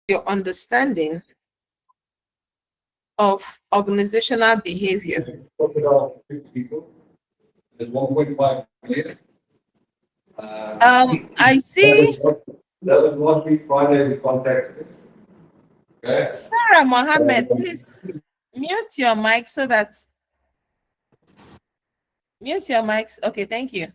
your understanding of organizational behavior. Talk about 50 people. There's 1.5 million. I see That was what we Friday contacted. Okay. Sarah Mohammed. Please mute your mic so that mute your mics. Okay, thank you.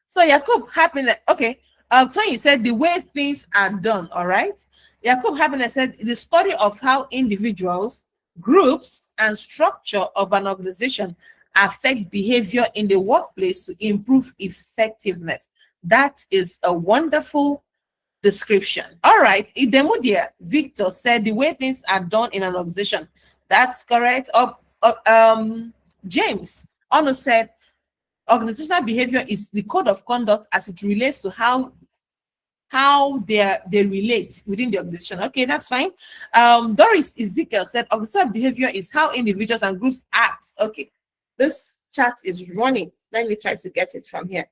So Yakub Happiness. Okay, Tony said the way things are done. All right. Yakub Happiness said the study of how individuals, groups, and structure of an organization affect behavior in the workplace to improve effectiveness. That is a wonderful description. All right. Idemudia Victor said the way things are done in an organization. That's correct. James Ono said organizational behavior is the code of conduct as it relates to how they relate within the organization. Okay, that's fine. Doris Ezekiel said organizational behavior is how individuals and groups act. Okay, this chat is running. Let me try to get it from here.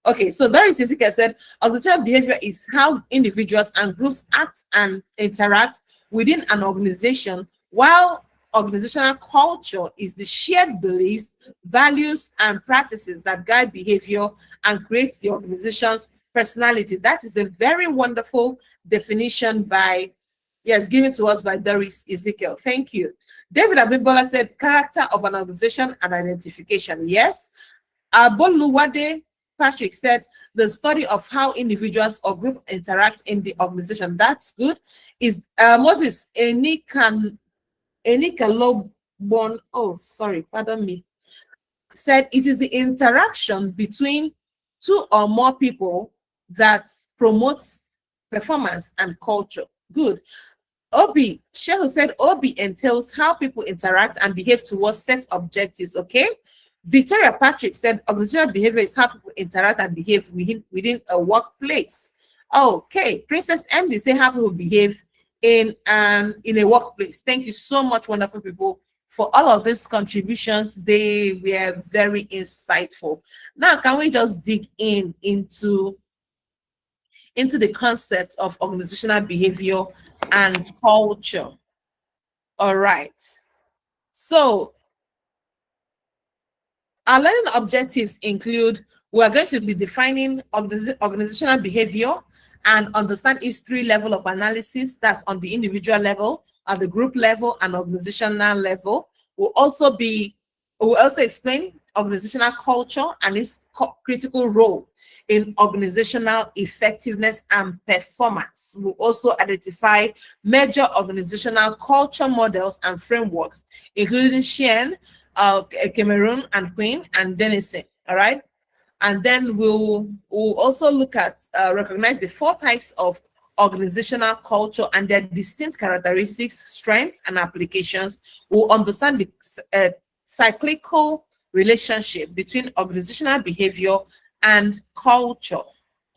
Okay, so Doris Ezekiel said organizational behavior is how individuals and groups act and interact within an organization, while organizational culture is the shared beliefs, values, and practices that guide behavior and create the organization's personality. That is a very wonderful definition given to us by Doris Ezekiel. Thank you. David Abibola said character of an organization and identification. Yes. Aboluwade Patrick said the study of how individuals or group interact in the organization. That's good. Is Moses Enikalobon, pardon me, said it is the interaction between two or more people that promotes performance and culture. Good. Obi Shehu said Obi entails how people interact and behave towards set objectives. Okay. Victoria Patrick said organizational behavior is how people interact and behave within a workplace. Okay. Princess MD say how people behave in a workplace. Thank you so much, wonderful people, for all of these contributions. They were very insightful. Now, can we just dig into the concept of organizational behavior and culture? All right. So our learning objectives include, we are going to be defining organizational behavior and understand its three level of analysis. That's on the individual level, at the group level, and organizational level. We'll also explain organizational culture and its critical role in organizational effectiveness and performance. We'll also identify major organizational culture models and frameworks, including Sheehan, Cameron and Quinn and Dennison. All right. And then we'll also look at recognize the four types of organizational culture and their distinct characteristics, strengths, and applications. We'll understand the cyclical relationship between organizational behavior and culture,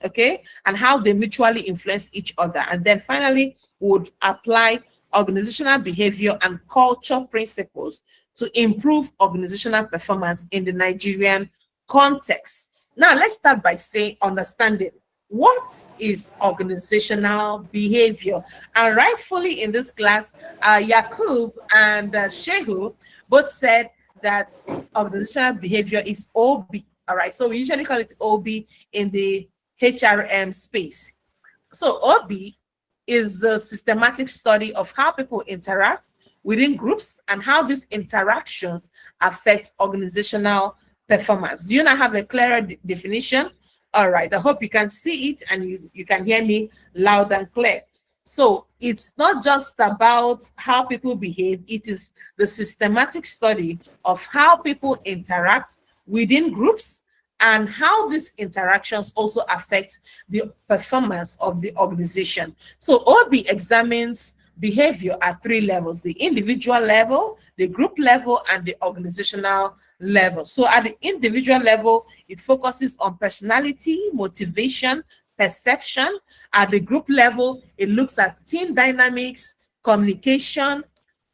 okay, and how they mutually influence each other. And then finally, would apply organizational behavior and culture principles to improve organizational performance in the Nigerian context. Now, let's start by understanding what is organizational behavior. And rightfully in this class, Yakub and Shehu both said that organizational behavior is OB. All right, so we usually call it OB in the HRM space. So OB is the systematic study of how people interact within groups and how these interactions affect organizational performance. Do you now have a clearer definition? All right, I hope you can see it and you can hear me loud and clear. So it's not just about how people behave, it is the systematic study of how people interact within groups and how these interactions also affect the performance of the organization. So OB examines behavior at three levels: the individual level, the group level, and the organizational level. So at the individual level, it focuses on personality, motivation, perception. At the group level, it looks at team dynamics, communication,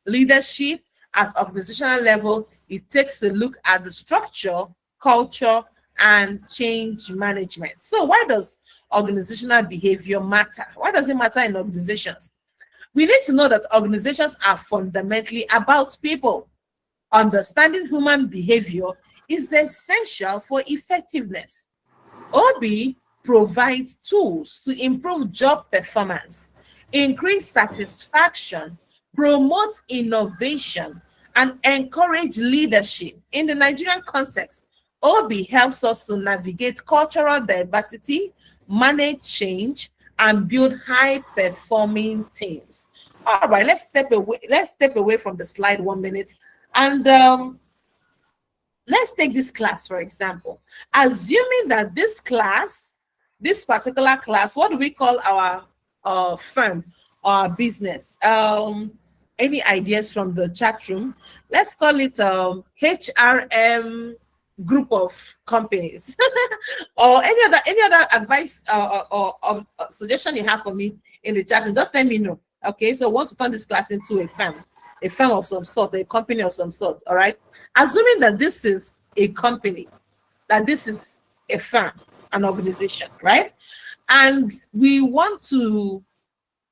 leadership. At organizational level, it takes a look at the structure, culture, and change management. So why does organizational behavior matter? Why does it matter in organizations? We need to know that organizations are fundamentally about people. Understanding human behavior is essential for effectiveness. OB provides tools to improve job performance, increase satisfaction, promote innovation, and encourage leadership. In the Nigerian context, OB helps us to navigate cultural diversity, manage change, and build high-performing teams. All right, let's step away from the slide 1 minute, and let's take this class, for example. Assuming that this particular class, what do we call our firm, our business? Any ideas from the chat room? Let's call it HRM group of companies. Or any other advice or suggestion you have for me in the chat room, just let me know. Okay, so I want to turn this class into a firm of some sort, a company of some sort. All right, assuming that this is a company, that this is a firm, an organization, right? And we want to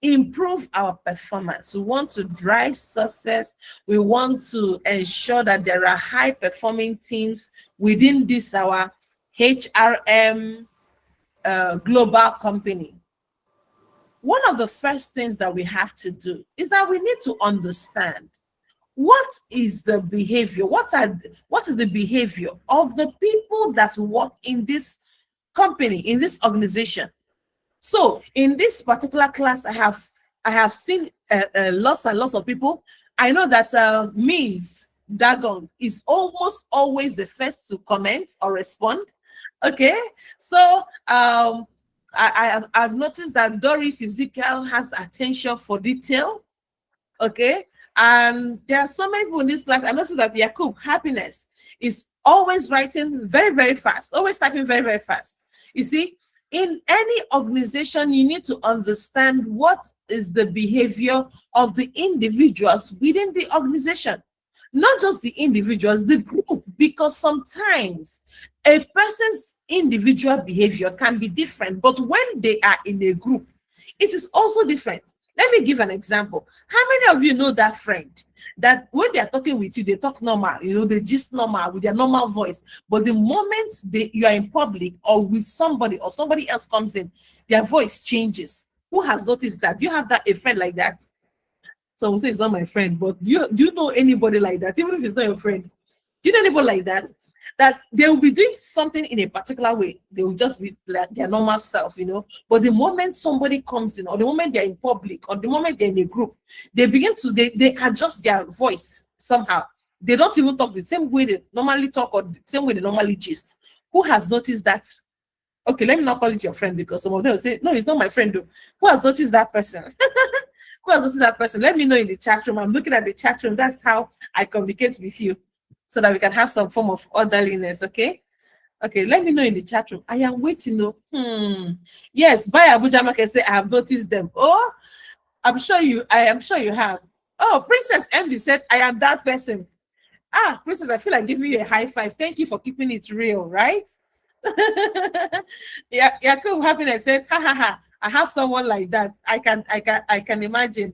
improve our performance. We want to drive success. We want to ensure that there are high performing teams within this our HRM global company. One of the first things that we have to do is that we need to understand what is the behavior, what is the behavior of the people that work in this company, in this organization. So in this particular class, I have seen lots and lots of people. I know that Ms. Dagon is almost always the first to comment or respond. Okay, so I've noticed that Doris Ezekiel has attention for detail. Okay, and there are so many people in this class. I noticed that Yakub Happiness is always writing very, very fast, always typing very, very fast. You see, in any organization, you need to understand what is the behavior of the individuals within the organization, not just the individuals, the group, because sometimes a person's individual behavior can be different, but when they are in a group, it is also different. Let me give an example. How many of you know that friend that when they are talking with you, they talk normal, they just normal with their normal voice, but the moment you are in public or with somebody or somebody else comes in, their voice changes? Who has noticed that? Do you have a friend like that? So we'll say it's not my friend, but do you know anybody like that? Even if it's not your friend, do you know anybody like that? That they will be doing something in a particular way, they will just be like their normal self, but the moment somebody comes in, or the moment they're in public, or the moment they're in a group, they begin to they adjust their voice somehow. They don't even talk the same way they normally talk or the same way they normally gist. Who has noticed that? Okay, let me not call it your friend, because some of them will say, no, it's not my friend though. Who has noticed that person? Who has noticed that person? Let me know in the chat room. I'm looking at the chat room. That's how I communicate with you, so that we can have some form of orderliness. Okay, let me know in the chat room. I am waiting. Yes, by Abuja Market say I have noticed them. Oh, I am sure you have. Oh, Princess MD said I am that person. Princess, I feel like giving you a high five. Thank you for keeping it real, right? Yeah, Yakub Happiness said, ha, I have someone like that. I can imagine.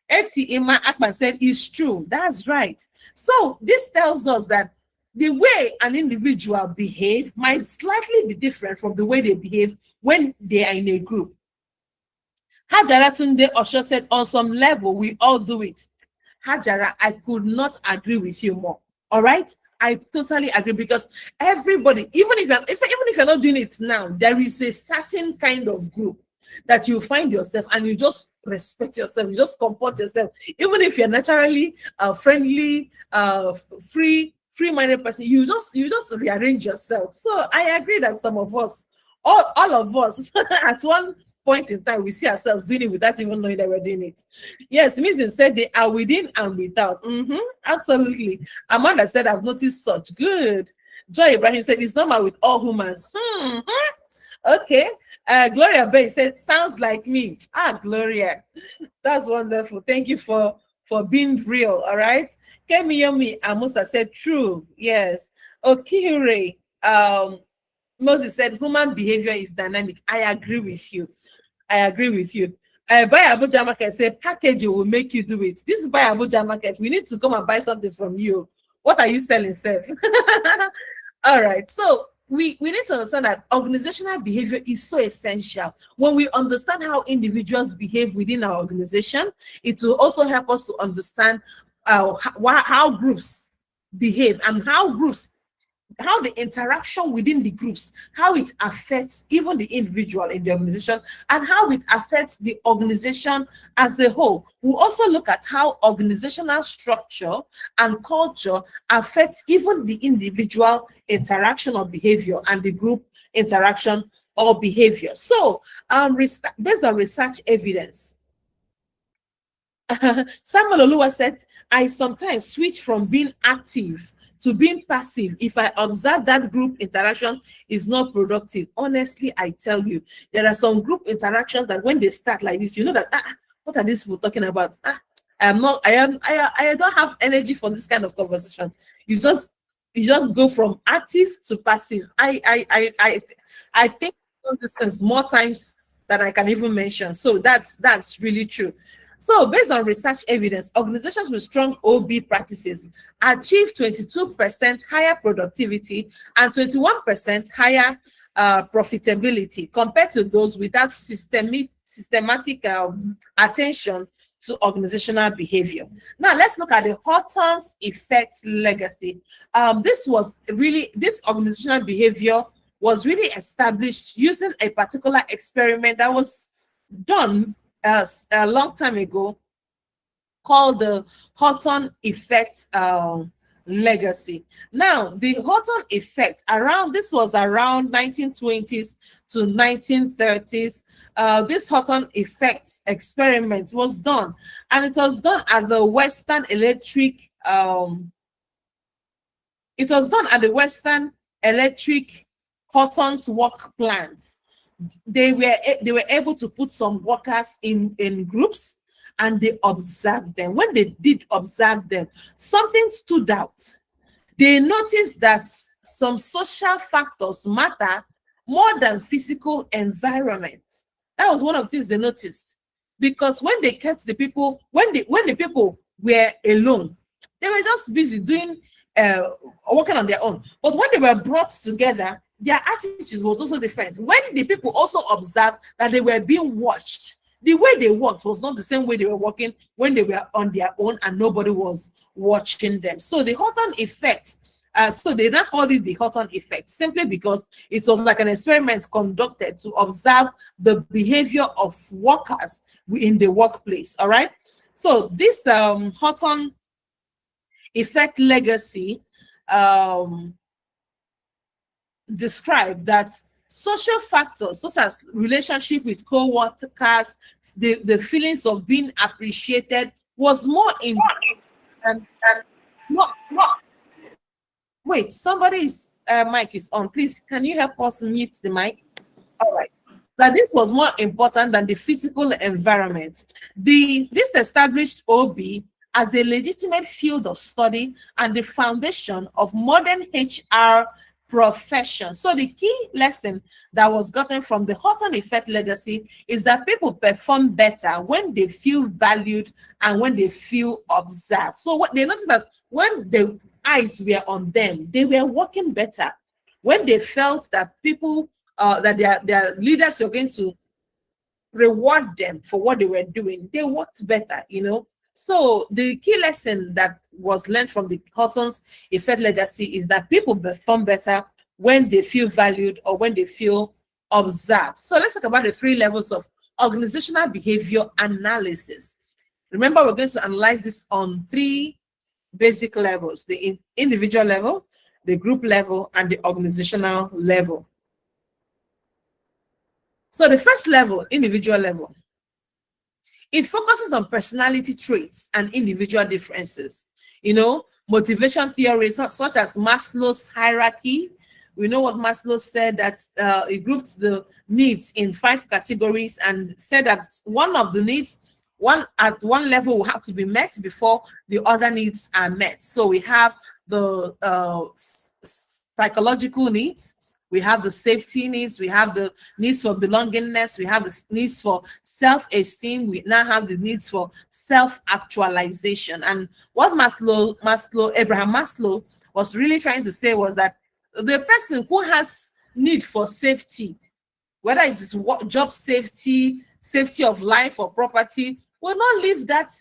Eti Ima Akman said, it's true. That's right. So this tells us that the way an individual behaves might slightly be different from the way they behave when they are in a group. Hajara Tunde Osho said, on some level, we all do it. Hajara, I could not agree with you more. All right? I totally agree, because everybody, even if you're not doing it now, there is a certain kind of group that you find yourself and you just respect yourself, you just comport yourself, even if you're naturally friendly, free-minded person, you just rearrange yourself. So I agree that some of us, all of us, at one point in time, we see ourselves doing it without even knowing that we're doing it. Yes, Mizin said they are within and without. Absolutely. Amanda said, I've noticed such. Good. Joy Ibrahim said, it's normal with all humans. Okay. Gloria Bay said, sounds like me. Gloria, that's wonderful. Thank you for being real. All right. Kemiyomi Amusa said, true. Yes. Okihire Moses said, human behavior is dynamic. I agree with you. Buy Abuja Market, say packaging will make you do it. This is Buy Abuja Market. We need to come and buy something from you. What are you selling, Seth? All right. So we need to understand that organizational behavior is so essential. When we understand how individuals behave within our organization, it will also help us to understand how groups behave and how the interaction within the groups, how it affects even the individual in the organization, and how it affects the organization as a whole. We'll also look at how organizational structure and culture affects even the individual interaction or behavior and the group interaction or behavior. So, based on research evidence, Samuel Oluwa said, I sometimes switch from being active to being passive if I observe that group interaction is not productive. Honestly, I tell you, there are some group interactions that when they start like this, you know that what are these people talking about? I don't have energy for this kind of conversation. You just go from active to passive. I think distance more times than I can even mention. So that's really true. So based on research evidence, organizations with strong OB practices achieve 22% higher productivity and 21% higher profitability compared to those without systematic attention to organizational behavior. Now let's look at the Hawthorne's effect legacy. This organizational behavior was really established using a particular experiment that was done a long time ago, called the Hawthorne effect legacy. Now, the Hawthorne effect this was around 1920s to 1930s. This Hawthorne effect experiment was done, and it was done at the Western Electric. It was done at the Western Electric Hawthorne's work plant. They were able to put some workers in groups, and they observed them. When they did observe them, something stood out. They noticed that some social factors matter more than physical environment. That was one of the things they noticed, because when they kept the people, when the people were alone, they were just busy doing working on their own. But when they were brought together, their attitude was also different. When the people also observed that they were being watched, the way they worked was not the same way they were working when they were on their own and nobody was watching them. So the Hawthorne effect, so they now called it the Hawthorne effect simply because it was like an experiment conducted to observe the behavior of workers in the workplace. All right. So this Hawthorne effect legacy describe that social factors such as relationship with co-workers, the feelings of being appreciated was more important and more. Wait, somebody's mic is on. Please, can you help us mute the mic? All right. That this was more important than the physical environment. This established OB as a legitimate field of study and the foundation of modern HR profession. So the key lesson that was gotten from the Hawthorne effect legacy is that people perform better when they feel valued and when they feel observed. So what they noticed that when the eyes were on them, they were working better. When they felt that people, that their leaders were going to reward them for what they were doing, they worked better, you know. So the key lesson that was learned from the Hawthorne's effect legacy is that people perform better when they feel valued or when they feel observed. So let's talk about the 3 levels of organizational behavior analysis. Remember, we're going to analyze this on 3 basic levels: the individual level, the group level, and the organizational level. So the first level, individual level, it focuses on personality traits and individual differences. You know, motivation theories such as Maslow's hierarchy. We know what Maslow said, that he grouped the needs in 5 categories and said that one of the needs, at one level, will have to be met before the other needs are met. So we have the psychological needs, we have the safety needs, we have the needs for belongingness, we have the needs for self-esteem, we now have the needs for self-actualization. And what Abraham Maslow was really trying to say was that the person who has need for safety, whether it is job safety, safety of life or property, will not leave that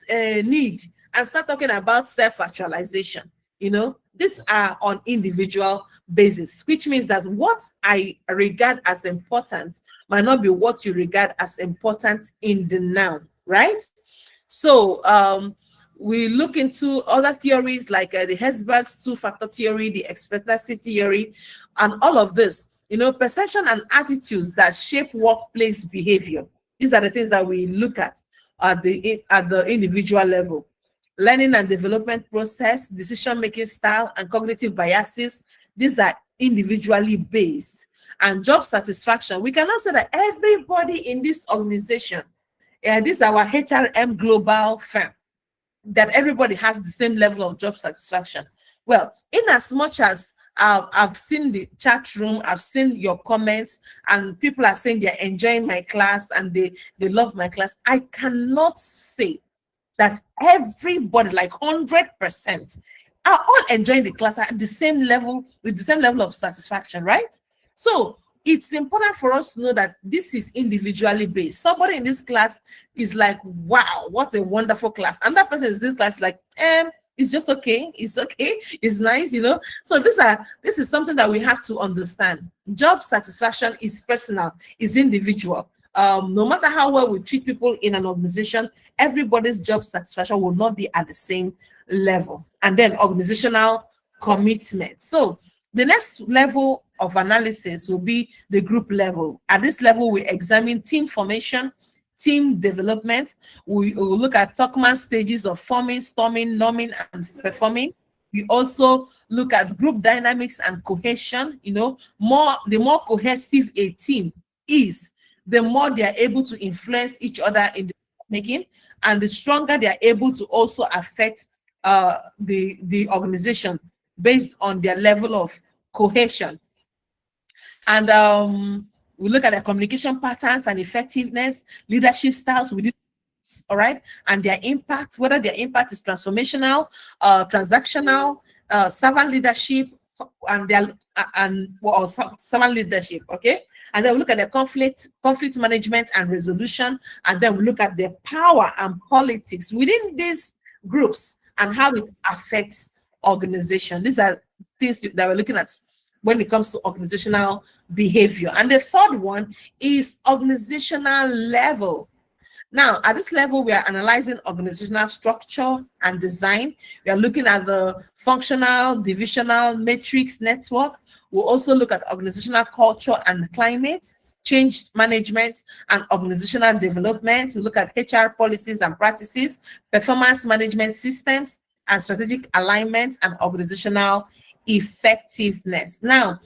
need and start talking about self-actualization. You know, these are on individual basis, which means that what I regard as important might not be what you regard as important in the now, right? So we look into other theories like the Herzberg's two-factor theory, the expectancy theory, and all of this. You know, perception and attitudes that shape workplace behavior. These are the things that we look at the individual level. Learning and development process, decision-making style, and cognitive biases, these are individually based. And job satisfaction, we cannot say that everybody in this organization, this is our HRM global firm, that everybody has the same level of job satisfaction. Well, in as much as I've seen the chat room, I've seen your comments, and people are saying they're enjoying my class and they love my class, I cannot say that everybody, like 100%, are all enjoying the class at the same level, with the same level of satisfaction, right? So it's important for us to know that this is individually based. Somebody in this class is like, wow, what a wonderful class. And that person in this class is like, it's just okay, it's nice, you know. So this is something that we have to understand. Job satisfaction is personal, is individual. No matter how well we treat people in an organization, everybody's job satisfaction will not be at the same level. And then organizational commitment. So the next level of analysis will be the group level. At this level, we examine team formation, team development. We will look at Tuckman's stages of forming, storming, norming, and performing. We also look at group dynamics and cohesion. You know, the more cohesive a team is, the more they are able to influence each other in the making, and the stronger they are able to also affect the organization based on their level of cohesion. And we look at their communication patterns and effectiveness, leadership styles, all right, and their impact, whether their impact is transformational, transactional, servant leadership, or servant leadership, okay? And then we look at the conflict management and resolution, and then we look at the power and politics within these groups and how it affects organization. These are things that we're looking at when it comes to organizational behavior. And the third one is organizational level. Now, at this level, we are analyzing organizational structure and design. We are looking at the functional, divisional, matrix network. We'll also look at organizational culture and climate, change management, and organizational development. We look at HR policies and practices, performance management systems, and strategic alignment and organizational effectiveness. Now,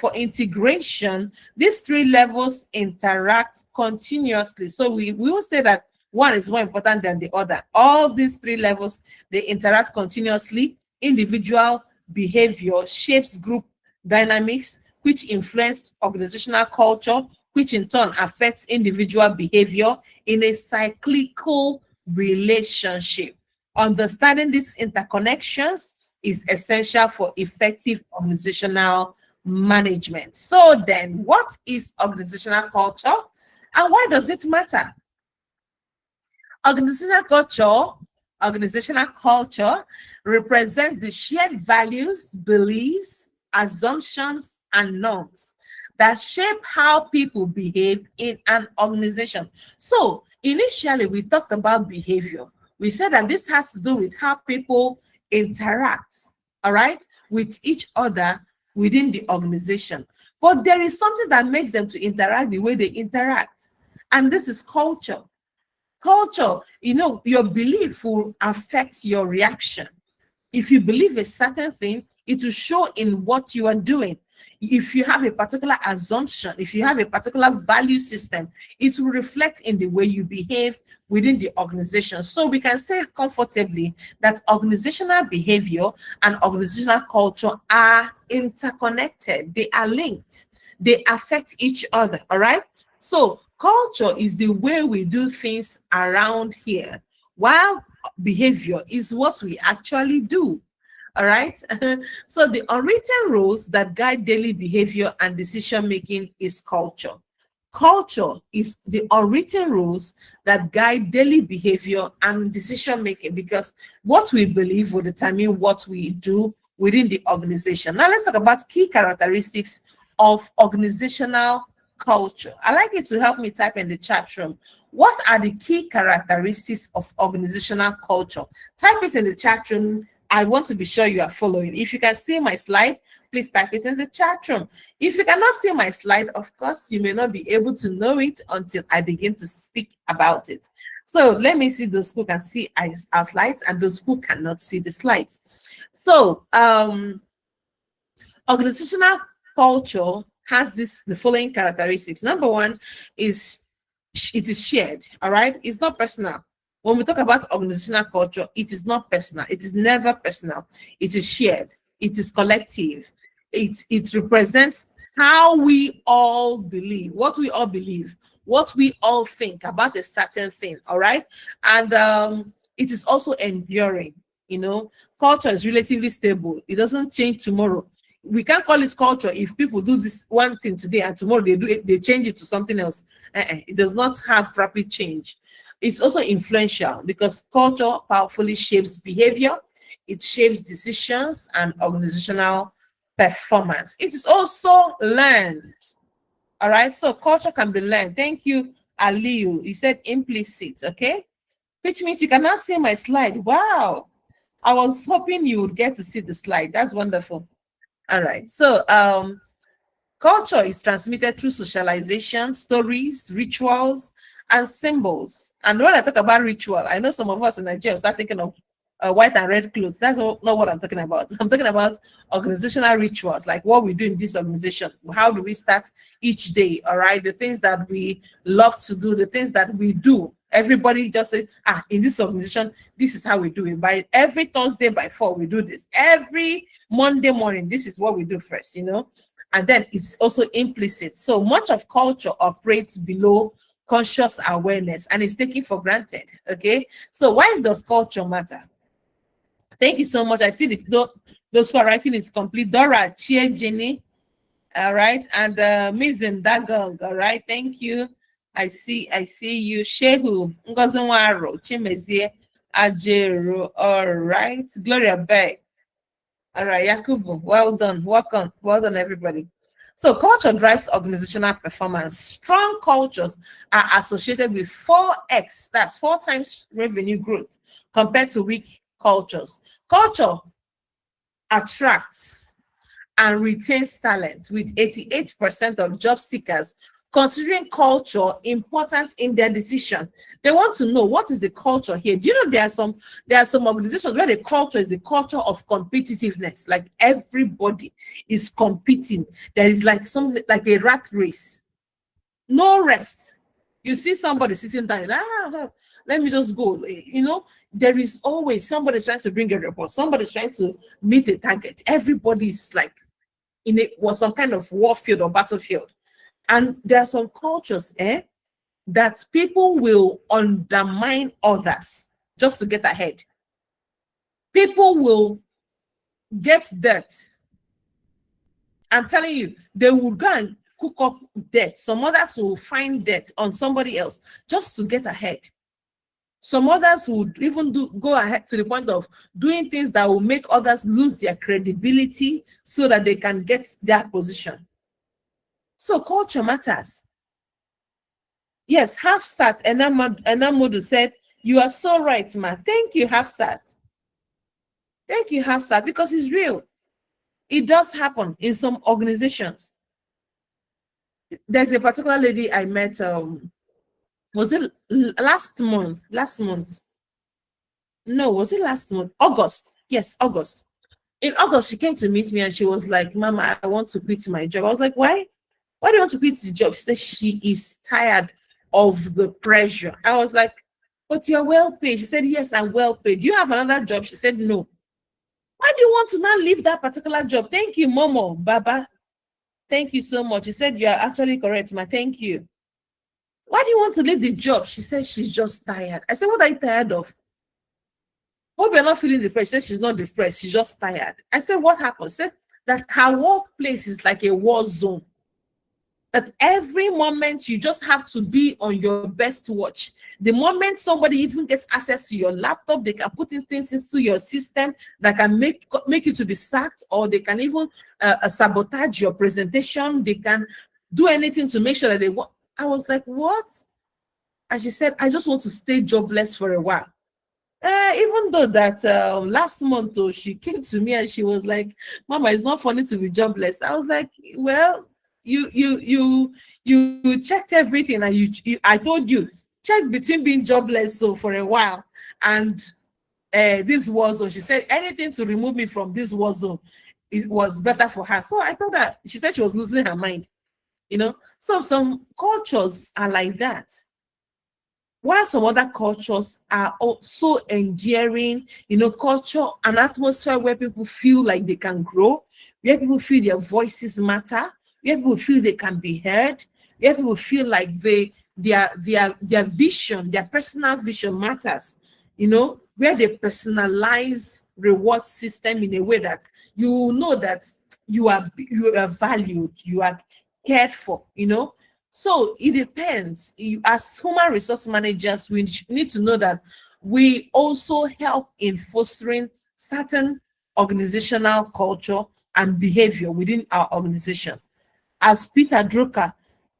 for integration, these three levels interact continuously. So we will say that one is more important than the other. All these three levels, they interact continuously. Individual behavior shapes group dynamics, which influence organizational culture, which in turn affects individual behavior in a cyclical relationship. Understanding these interconnections is essential for effective organizational management. So then, what is organizational culture and why does it matter? Organizational culture represents the shared values, beliefs, assumptions, and norms that shape how people behave in an organization. So initially, we talked about behavior. We said that this has to do with how people interact, all right, with each other within the organization. But there is something that makes them to interact the way they interact, and this is culture. Culture, you know, your belief will affect your reaction. If you believe a certain thing, it will show in what you are doing. If you have a particular assumption, if you have a particular value system, it will reflect in the way you behave within the organization. So we can say comfortably that organizational behavior and organizational culture are interconnected. They are linked. They affect each other, all right? So culture is the way we do things around here, while behavior is what we actually do. All right. So the unwritten rules that guide daily behavior and decision making is culture. Culture is the unwritten rules that guide daily behavior and decision making, because what we believe will determine what we do within the organization. Now let's talk about key characteristics of organizational culture. I'd like you to help me type in the chat room. What are the key characteristics of organizational culture? Type it in the chat room. I want to be sure you are following. If you can see my slide, please type it in the chat room. If you cannot see my slide, of course, you may not be able to know it until I begin to speak about it. So let me see those who can see our slides and those who cannot see the slides. So organizational culture has the following characteristics. Number one is it is shared, all right? It's not personal. When we talk about organizational culture, it is not personal. It is never personal. It is shared. It is collective. It represents how we all believe, what we all think about a certain thing, all right? And it is also enduring, you know. Culture is relatively stable. It doesn't change tomorrow. We can't call it culture if people do this one thing today and tomorrow they change it to something else. It does not have rapid change. It's also influential because culture powerfully shapes behavior, it shapes decisions and organizational performance. It is also learned. All right, so culture can be learned. Thank you, Aliu. You said implicit, okay? Which means you cannot see my slide. Wow. I was hoping you would get to see the slide. That's wonderful. All right, so culture is transmitted through socialization, stories, rituals, and symbols. And when I talk about ritual, I know some of us in Nigeria start thinking of white and red clothes. That's not what I'm talking about. I'm talking about organizational rituals, like what we do in this organization. How do we start each day? All right, the things that we love to do, the things that we do. Everybody just say, in this organization, this is how we do it. By every Thursday by 4, we do this. Every Monday morning, this is what we do first, you know. And then it's also implicit. So much of culture operates below conscious awareness and is taken for granted. Okay, so why does culture matter? Thank you so much. I see those who are writing it complete. Dora, Chia, Jenny, all right, and Ms. Ndagog, all right, thank you. I see you. Shehu, Ngozonwaro, Chimezie, Ajero, all right. Gloria Beck, all right. Yakubu, well done. Welcome, well done, everybody. So culture drives organizational performance. Strong cultures are associated with 4x, that's 4 times revenue growth compared to weak cultures. Culture attracts and retains talent, with 88% of job seekers considering culture important in their decision. They want to know, what is the culture here? Do you know there are some organizations where the culture is the culture of competitiveness, like everybody is competing. There is like something like a rat race, no rest. You see somebody sitting down, let me just go. You know, there is always somebody trying to bring a report, somebody's trying to meet a target. Everybody is like in some kind of warfield or battlefield. And there are some cultures that people will undermine others just to get ahead. People will get dirt. I'm telling you, they will go and cook up dirt. Some others will find dirt on somebody else just to get ahead. Some others would even go ahead to the point of doing things that will make others lose their credibility so that they can get their position. So culture matters. Yes, Hafsat Enamodu said, you are so right, ma. Thank you, Hafsat. Thank you, Hafsat, because it's real. It does happen in some organizations. There's a particular lady I met, was it last month? No, was it last month? August. Yes, August. In August, she came to meet me and she was like, Mama, I want to quit my job. I was like, why? Why do you want to quit the job? She said she is tired of the pressure. I was like, but you're well paid. She said, yes, I'm well paid. Do you have another job? She said, no. Why do you want to now leave that particular job? Thank you, Momo, Baba. Thank you so much. She said, you are actually correct, ma. Thank you. Why do you want to leave the job? She said, she's just tired. I said, what are you tired of? Hope you're not feeling depressed. She said, she's not depressed. She's just tired. I said, what happened? She said that her workplace is like a war zone. That every moment you just have to be on your best watch. The moment somebody even gets access to your laptop, they can put in things into your system that can make you to be sacked, or they can even sabotage your presentation. They can do anything to make sure that they want. I was like, what? And she said, I just want to stay jobless for a while. Even though that last month, she came to me and she was like, Mama, it's not funny to be jobless. I was like, well, you checked everything, and I told you check between being jobless so for a while and this war zone. She said anything to remove me from this war zone, it was better for her. So I thought that she said she was losing her mind, you know. So some cultures are like that, while some other cultures are also endearing, you know, culture, an atmosphere where people feel like they can grow, where people feel their voices matter, where people feel they can be heard, where people feel like their vision, their personal vision matters, you know, where they personalize reward system in a way that you know that you are valued, you are cared for, you know. So it depends. As human resource managers, we need to know that we also help in fostering certain organizational culture and behavior within our organization. As Peter Drucker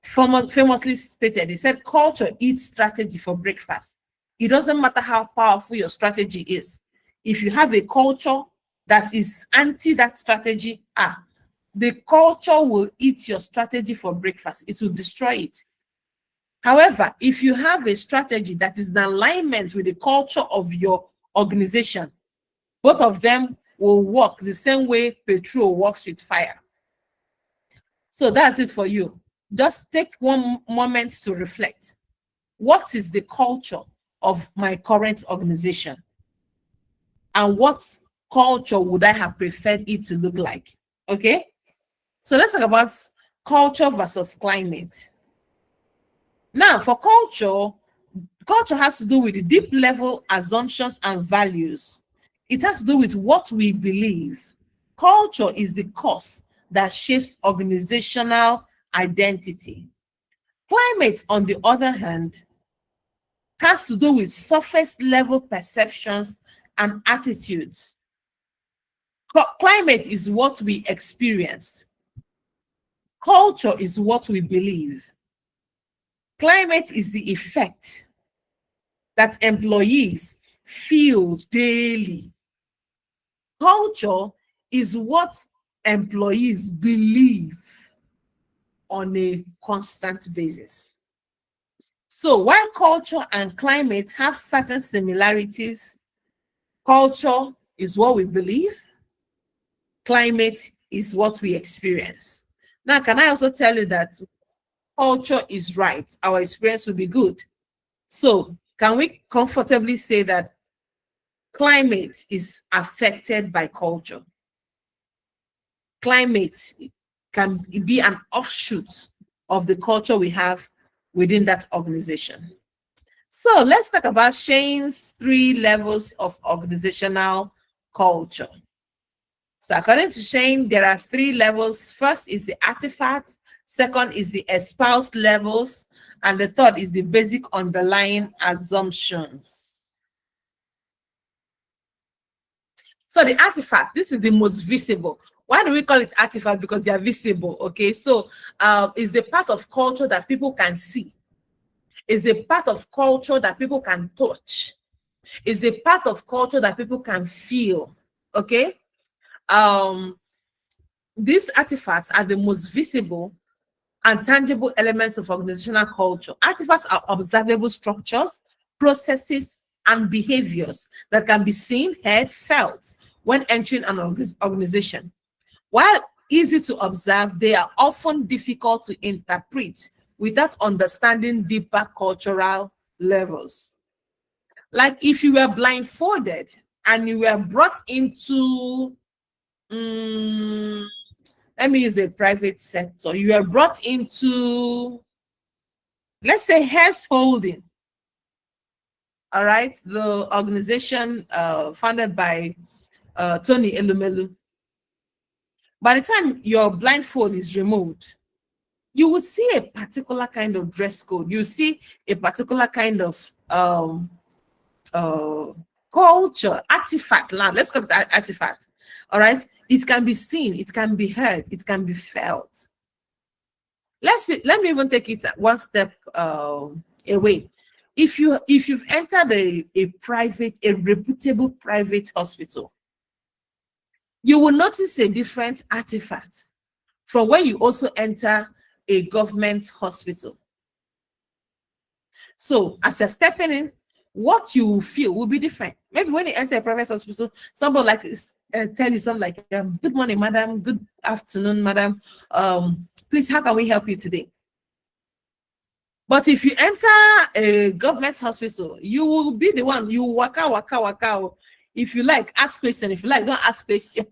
famously stated, he said, culture eats strategy for breakfast. It doesn't matter how powerful your strategy is. If you have a culture that is anti that strategy, the culture will eat your strategy for breakfast. It will destroy it. However, if you have a strategy that is in alignment with the culture of your organization, both of them will work the same way petrol works with fire. So that's it for you. Just take one moment to reflect. What is the culture of my current organization? And what culture would I have preferred it to look like? Okay? So let's talk about culture versus climate. Now, for culture has to do with the deep level assumptions and values. It has to do with what we believe. Culture is the cause that shapes organizational identity. Climate, on the other hand, has to do with surface level perceptions and attitudes. Climate is what we experience. Culture is what we believe. Climate is the effect that employees feel daily. Culture is what employees believe on a constant basis. So while culture and climate have certain similarities, culture is what we believe, climate is what we experience. Now, can I also tell you that culture is right, our experience will be good? So can we comfortably say that climate is affected by culture? Climate can be an offshoot of the culture we have within that organization. So let's talk about Shane's 3 levels of organizational culture. So according to Shane, there are 3 levels. First is the artifact, second is the espoused levels, and the third is the basic underlying assumptions. So the artifact, this is the most visible. Why do we call it artifact? Because they are visible, okay? So it's the part of culture that people can see. It's a part of culture that people can touch. It's a part of culture that people can feel, okay? These artifacts are the most visible and tangible elements of organizational culture. Artifacts are observable structures, processes, and behaviors that can be seen, heard, felt, when entering an organization. While easy to observe, they are often difficult to interpret without understanding deeper cultural levels. Like if you were blindfolded and you were brought into, let me use a private sector, you were brought into, let's say, Hess Holding, all right, the organization founded by Tony Elumelu. By the time your blindfold is removed, you would see a particular kind of dress code. You see a particular kind of culture, artifact. Now, let's go to that artifact. All right, it can be seen, it can be heard, it can be felt. Let me even take it one step away. If you've entered a reputable private hospital, you will notice a different artifact from when you also enter a government hospital. So as you're stepping in, what you feel will be different. Maybe when you enter a private hospital, somebody like tell you something like, good morning, madam, good afternoon, madam. Please, how can we help you today? But if you enter a government hospital, you will be the one, you waka. If you like, ask question. If you like, don't ask question.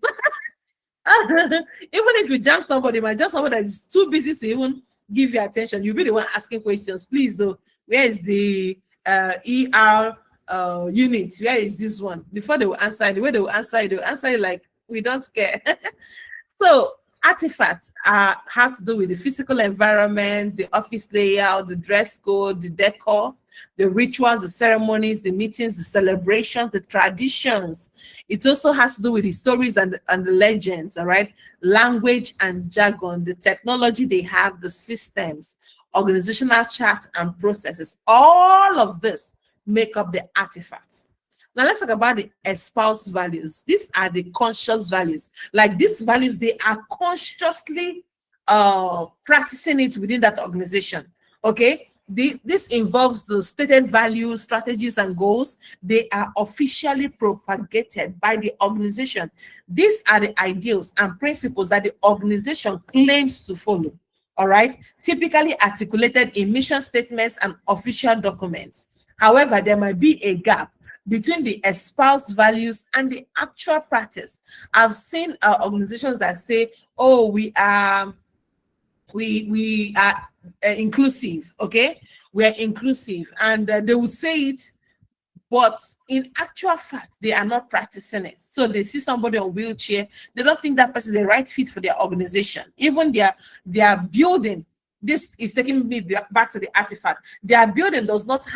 Even if you jump somebody, might jump somebody that is too busy to even give you attention, you'll be the one asking questions. Please, where is the ER unit? Where is this one? Before they will answer, the way they will answer you like, we don't care. So artifacts have to do with the physical environment, the office layout, the dress code, the decor, the rituals, the ceremonies, the meetings, the celebrations, the traditions. It also has to do with the stories and the legends, all right? Language and jargon, the technology they have, the systems, organizational charts and processes. All of this make up the artifacts. Now let's talk about the espoused values. These are the conscious values. Like these values, they are consciously practicing it within that organization. Okay, this involves the stated values, strategies, and goals. They are officially propagated by the organization. These are the ideals and principles that the organization claims to follow. All right, typically articulated in mission statements and official documents. However, there might be a gap between the espoused values and the actual practice. I've seen organizations that say, oh, we are inclusive, okay? We are inclusive, and they will say it, but in actual fact, they are not practicing it. So they see somebody on a wheelchair, they don't think that person is the right fit for their organization. Even their building, this is taking me back to the artifact. Their building was not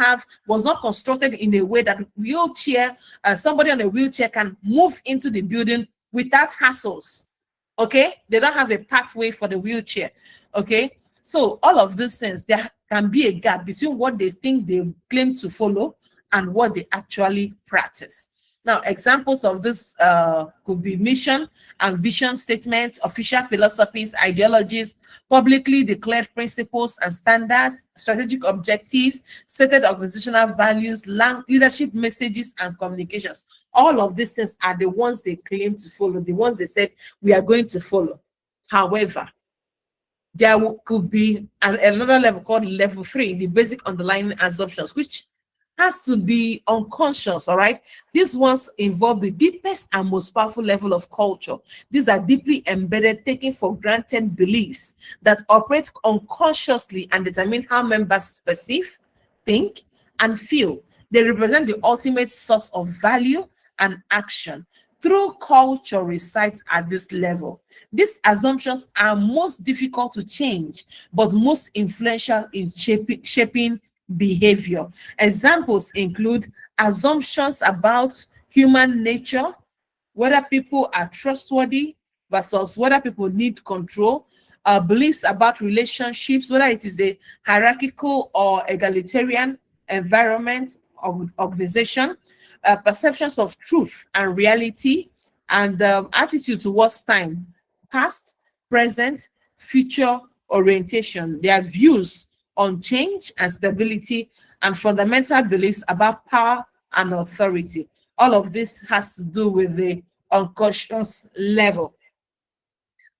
constructed in a way that somebody on a wheelchair can move into the building without hassles. Okay, they don't have a pathway for the wheelchair. Okay, so all of these things, there can be a gap between what they think they claim to follow and what they actually practice. Now, examples of this could be mission and vision statements, official philosophies, ideologies, publicly declared principles and standards, strategic objectives, stated organizational values, leadership messages, and communications. All of these things are the ones they claim to follow, the ones they said we are going to follow. However, there could be another level called level 3, the basic underlying assumptions, which has to be unconscious, all right? These ones involve the deepest and most powerful level of culture. These are deeply embedded, taken for granted beliefs that operate unconsciously and determine how members perceive, think, and feel. They represent the ultimate source of value and action. True culture resides at this level. These assumptions are most difficult to change, but most influential in shaping behavior. Examples include assumptions about human nature, whether people are trustworthy versus whether people need control, beliefs about relationships, whether it is a hierarchical or egalitarian environment or organization, perceptions of truth and reality, and attitude towards time, past, present, future orientation, their views on change and stability, and fundamental beliefs about power and authority. All of this has to do with the unconscious level.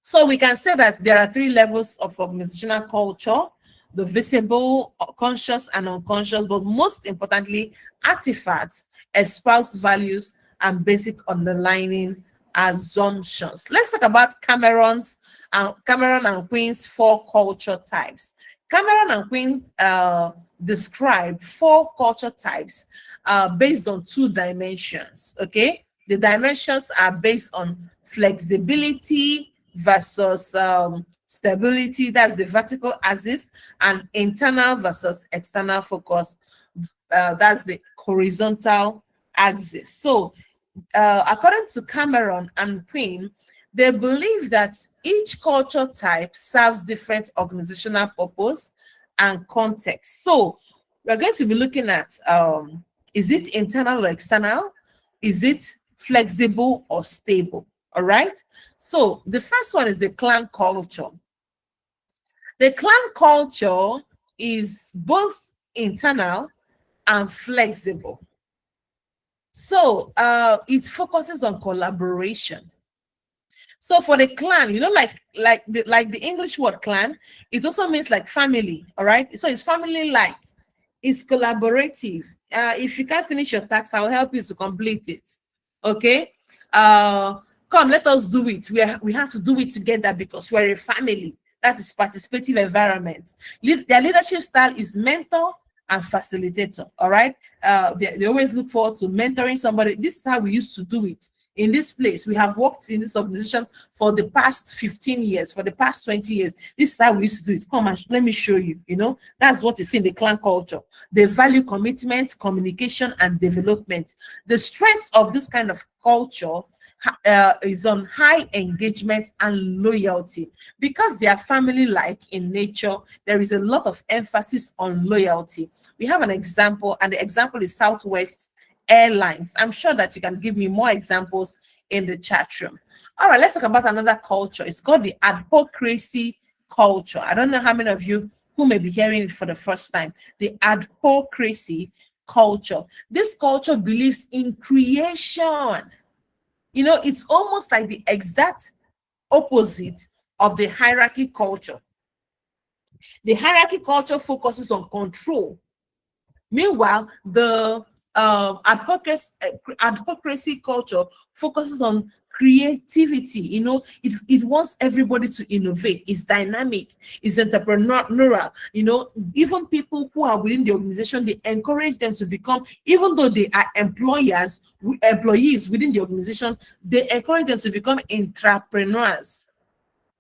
So we can say that there are 3 levels of organizational culture: the visible, conscious, and unconscious, but most importantly, artifacts, espoused values, and basic underlying assumptions. Let's talk about Cameron and Quinn's 4 culture types. Cameron and Quinn describe 4 culture types based on 2 dimensions. Okay, the dimensions are based on flexibility versus stability, that's the vertical axis, and internal versus external focus, that's the horizontal axis. So according to Cameron and Quinn, they believe that each culture type serves different organizational purpose and context. So we're going to be looking at is it internal or external? Is it flexible or stable? All right. So the first one is the clan culture. The clan culture is both internal and flexible. So it focuses on collaboration. So for the clan, you know, like the English word clan, it also means like family. All right. So it's family-like. It's collaborative. If you can't finish your task, I'll help you to complete it. Okay. Come, let us do it. We have to do it together because we're a family. That is participative environment. Their leadership style is mentor and facilitator. All right. They always look forward to mentoring somebody. This is how we used to do it in this place. We have worked in this organization for the past 15 years, for the past 20 years. This is how we used to do it. Come and let me show you. You know, that's what you see in the clan culture. They value commitment, communication, and development. The strength of this kind of culture is on high engagement and loyalty. Because they are family-like in nature, there is a lot of emphasis on loyalty. We have an example, and the example is Southwest Airlines. I'm sure that you can give me more examples in the chat room. All right, let's talk about another culture. It's called the adhocracy culture. I don't know how many of you who may be hearing it for the first time. The adhocracy culture. This culture believes in creation. You know, it's almost like the exact opposite of the hierarchy culture. The hierarchy culture focuses on control. Meanwhile, the adhocracy culture focuses on creativity. You know, it wants everybody to innovate. It's dynamic, it's entrepreneurial. You know, even people who are within the organization, they encourage them to become, even though they are employees within the organization, they encourage them to become entrepreneurs.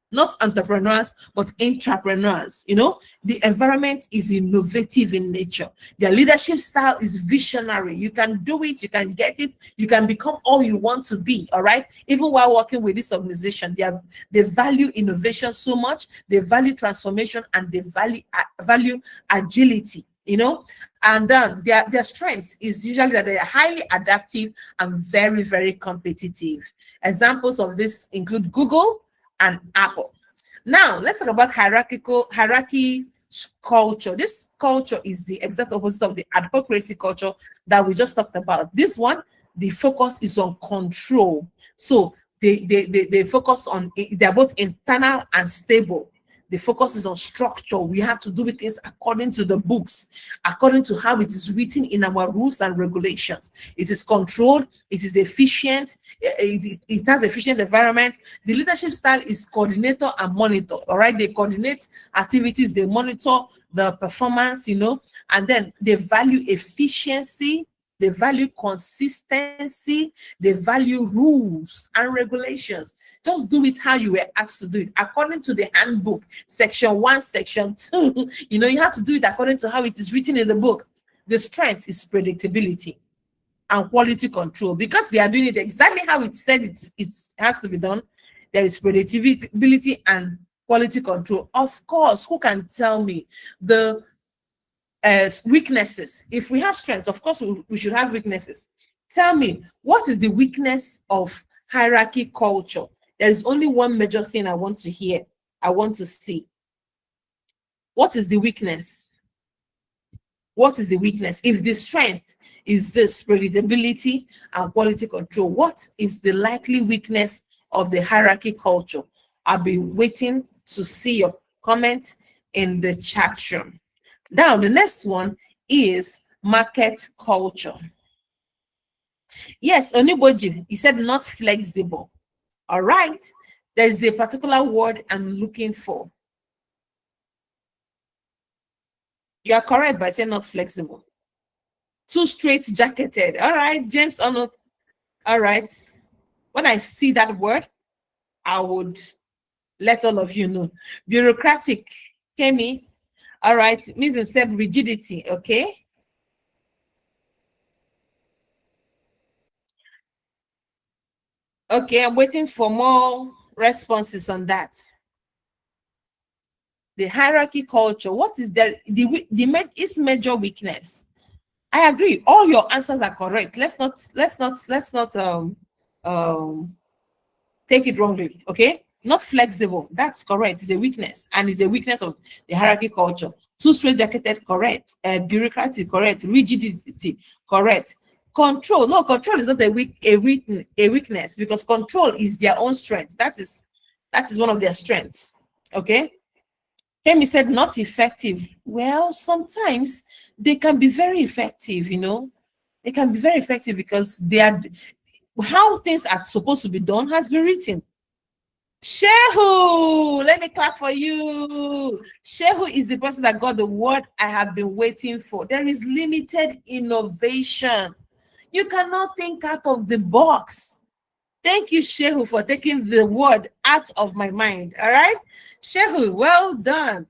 Not entrepreneurs, but entrepreneurs. You know, the environment is innovative in nature. Their leadership style is visionary. You can do it, you can get it, you can become all you want to be. All right. Even while working with this organization, they value innovation so much, they value transformation, and they value agility. You know, and then their strength is usually that they are highly adaptive and very, very competitive. Examples of this include Google and Apple. Now let's talk about hierarchy culture. This culture is the exact opposite of the adhocracy culture that we just talked about. This one, the focus is on control. So they focus on, they're both internal and stable. The focus is on structure. We have to do things according to the books, according to how it is written in our rules and regulations. It is controlled. It is efficient. It has efficient environment. The leadership style is coordinator and monitor. All right. They coordinate activities. They monitor the performance, you know, and then they value efficiency. They value consistency. They value rules and regulations. Just do it how you were asked to do it, according to the handbook, section 1, section 2. You know, you have to do it according to how it is written in the book. The strength is predictability and quality control. Because they are doing it exactly how it said it has to be done, there is predictability and quality control. Of course, who can tell me the weaknesses? If we have strengths, of course we should have weaknesses. Tell me, what is the weakness of hierarchy culture? There is only one major thing I want to hear, I want to see. What is the weakness? What is the weakness? If the strength is this predictability and quality control, what is the likely weakness of the hierarchy culture? I'll be waiting to see your comment in the chat room. Now, the next one is market culture. Yes, Oniboji, he said not flexible. All right, there is a particular word I'm looking for. You are correct by saying not flexible. Too straight jacketed. All right, James Onoth. All right. When I see that word, I would let all of you know. Bureaucratic, Kemi. All right, means himself rigidity, okay? Okay, I'm waiting for more responses on that. The hierarchy culture, what is its major weakness? I agree. All your answers are correct. Let's not take it wrongly. Okay, not flexible. That's correct. It's a weakness, and it's a weakness of the hierarchy culture. Too straight-jacketed, correct. Bureaucratic, correct. Rigidity, correct. Control, no, control is not a weakness, because control is their own strength. That is one of their strengths. Okay. Kemi said not effective. Well, sometimes they can be very effective, you know. They can be very effective because they are how things are supposed to be done has been written. Shehu, let me clap for you. Shehu is the person that got the word I have been waiting for. There is limited innovation. You cannot think out of the box. Thank you, Shehu, for taking the word out of my mind. All right, Shehu, well done.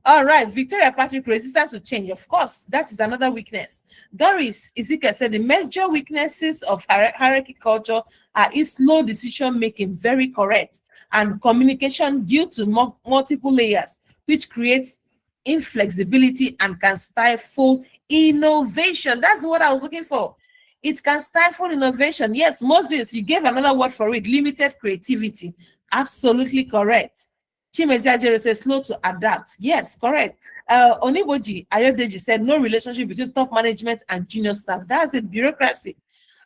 All right, Victoria Patrick, resistance to change. Of course, that is another weakness. Doris Ezekiel said the major weaknesses of hierarchy culture are its slow decision making, very correct, and communication due to multiple layers, which creates inflexibility and can stifle innovation. That's what I was looking for. It can stifle innovation. Yes, Moses, you gave another word for it, limited creativity. Absolutely correct. Chimezia says slow to adapt. Yes, correct. Oniboji Ayodeji said no relationship between top management and junior staff. That's a bureaucracy.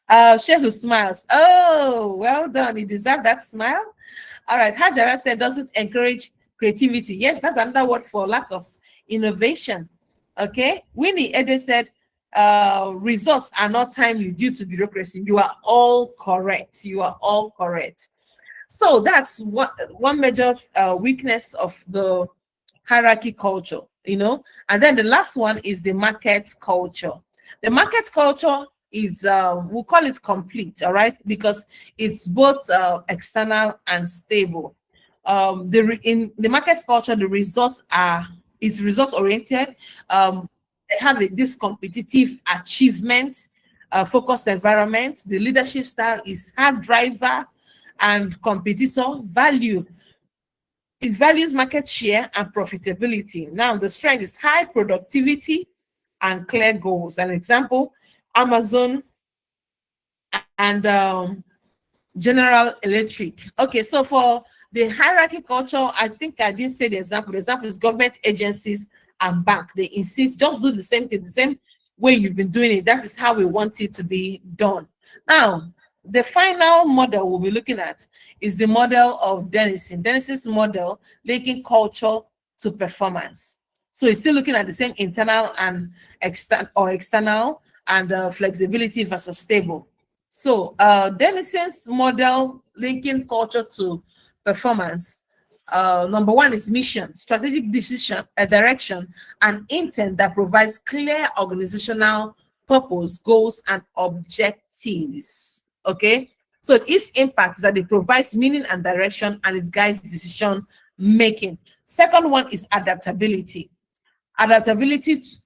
Shehu smiles. Oh, well done. You deserve that smile. All right. Hajara said doesn't encourage creativity. Yes, that's another word for lack of innovation. Okay. Winnie Ede said results are not timely due to bureaucracy. You are all correct. You are all correct. So that's one major weakness of the hierarchy culture, you know. And then the last one is the market culture. The market culture is, we'll call it complete, all right, because it's both external and stable. In the market culture, the results is results oriented. They have this competitive achievement focused environment. The leadership style is hard driver and competitor value. It values market share and profitability. Now, the strength is high productivity and clear goals. An example, Amazon and General Electric. Okay, so for the hierarchy culture, I think I didn't say the example. The example is government agencies and bank. They insist, just do the same thing, the same way you've been doing it. That is how we want it to be done. Now, the final model we'll be looking at is the model of Dennison. Dennison's model linking culture to performance. So he's still looking at the same internal and external and flexibility versus stable. So Dennison's model linking culture to performance. Number one is mission, strategic decision, a direction, and intent that provides clear organizational purpose, goals, and objectives. Okay, so its impact is that it provides meaning and direction, and it guides decision making. Second one is adaptability. This is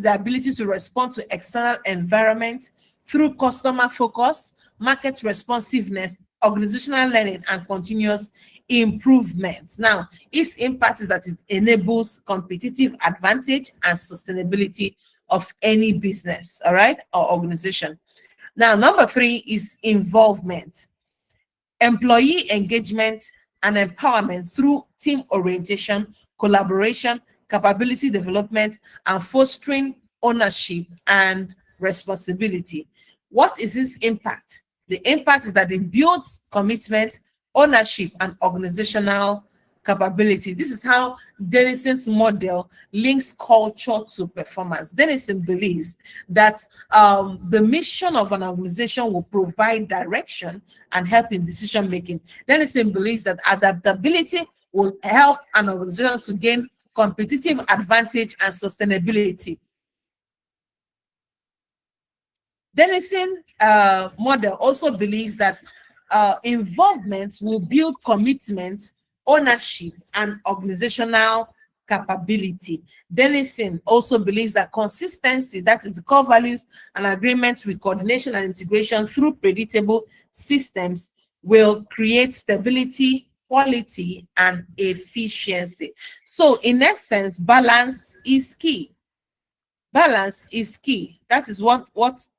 the ability to respond to external environment through customer focus, market responsiveness, organizational learning, and continuous improvement. Now, its impact is that it enables competitive advantage and sustainability of any business, all right, or organization. Now, number three is involvement, employee engagement and empowerment through team orientation, collaboration, capability development, and fostering ownership, and responsibility. What is its impact? The impact is that it builds commitment, ownership, and organizational capability. This is how Denison's model links culture to performance. Denison believes that the mission of an organization will provide direction and help in decision making. Denison believes that adaptability will help an organization to gain competitive advantage and sustainability. Denison model also believes that involvement will build commitment, ownership, and organizational capability. Denison also believes that consistency, that is the core values and agreements with coordination and integration through predictable systems, will create stability, quality, and efficiency. So in essence, balance is key. Balance is key. That is what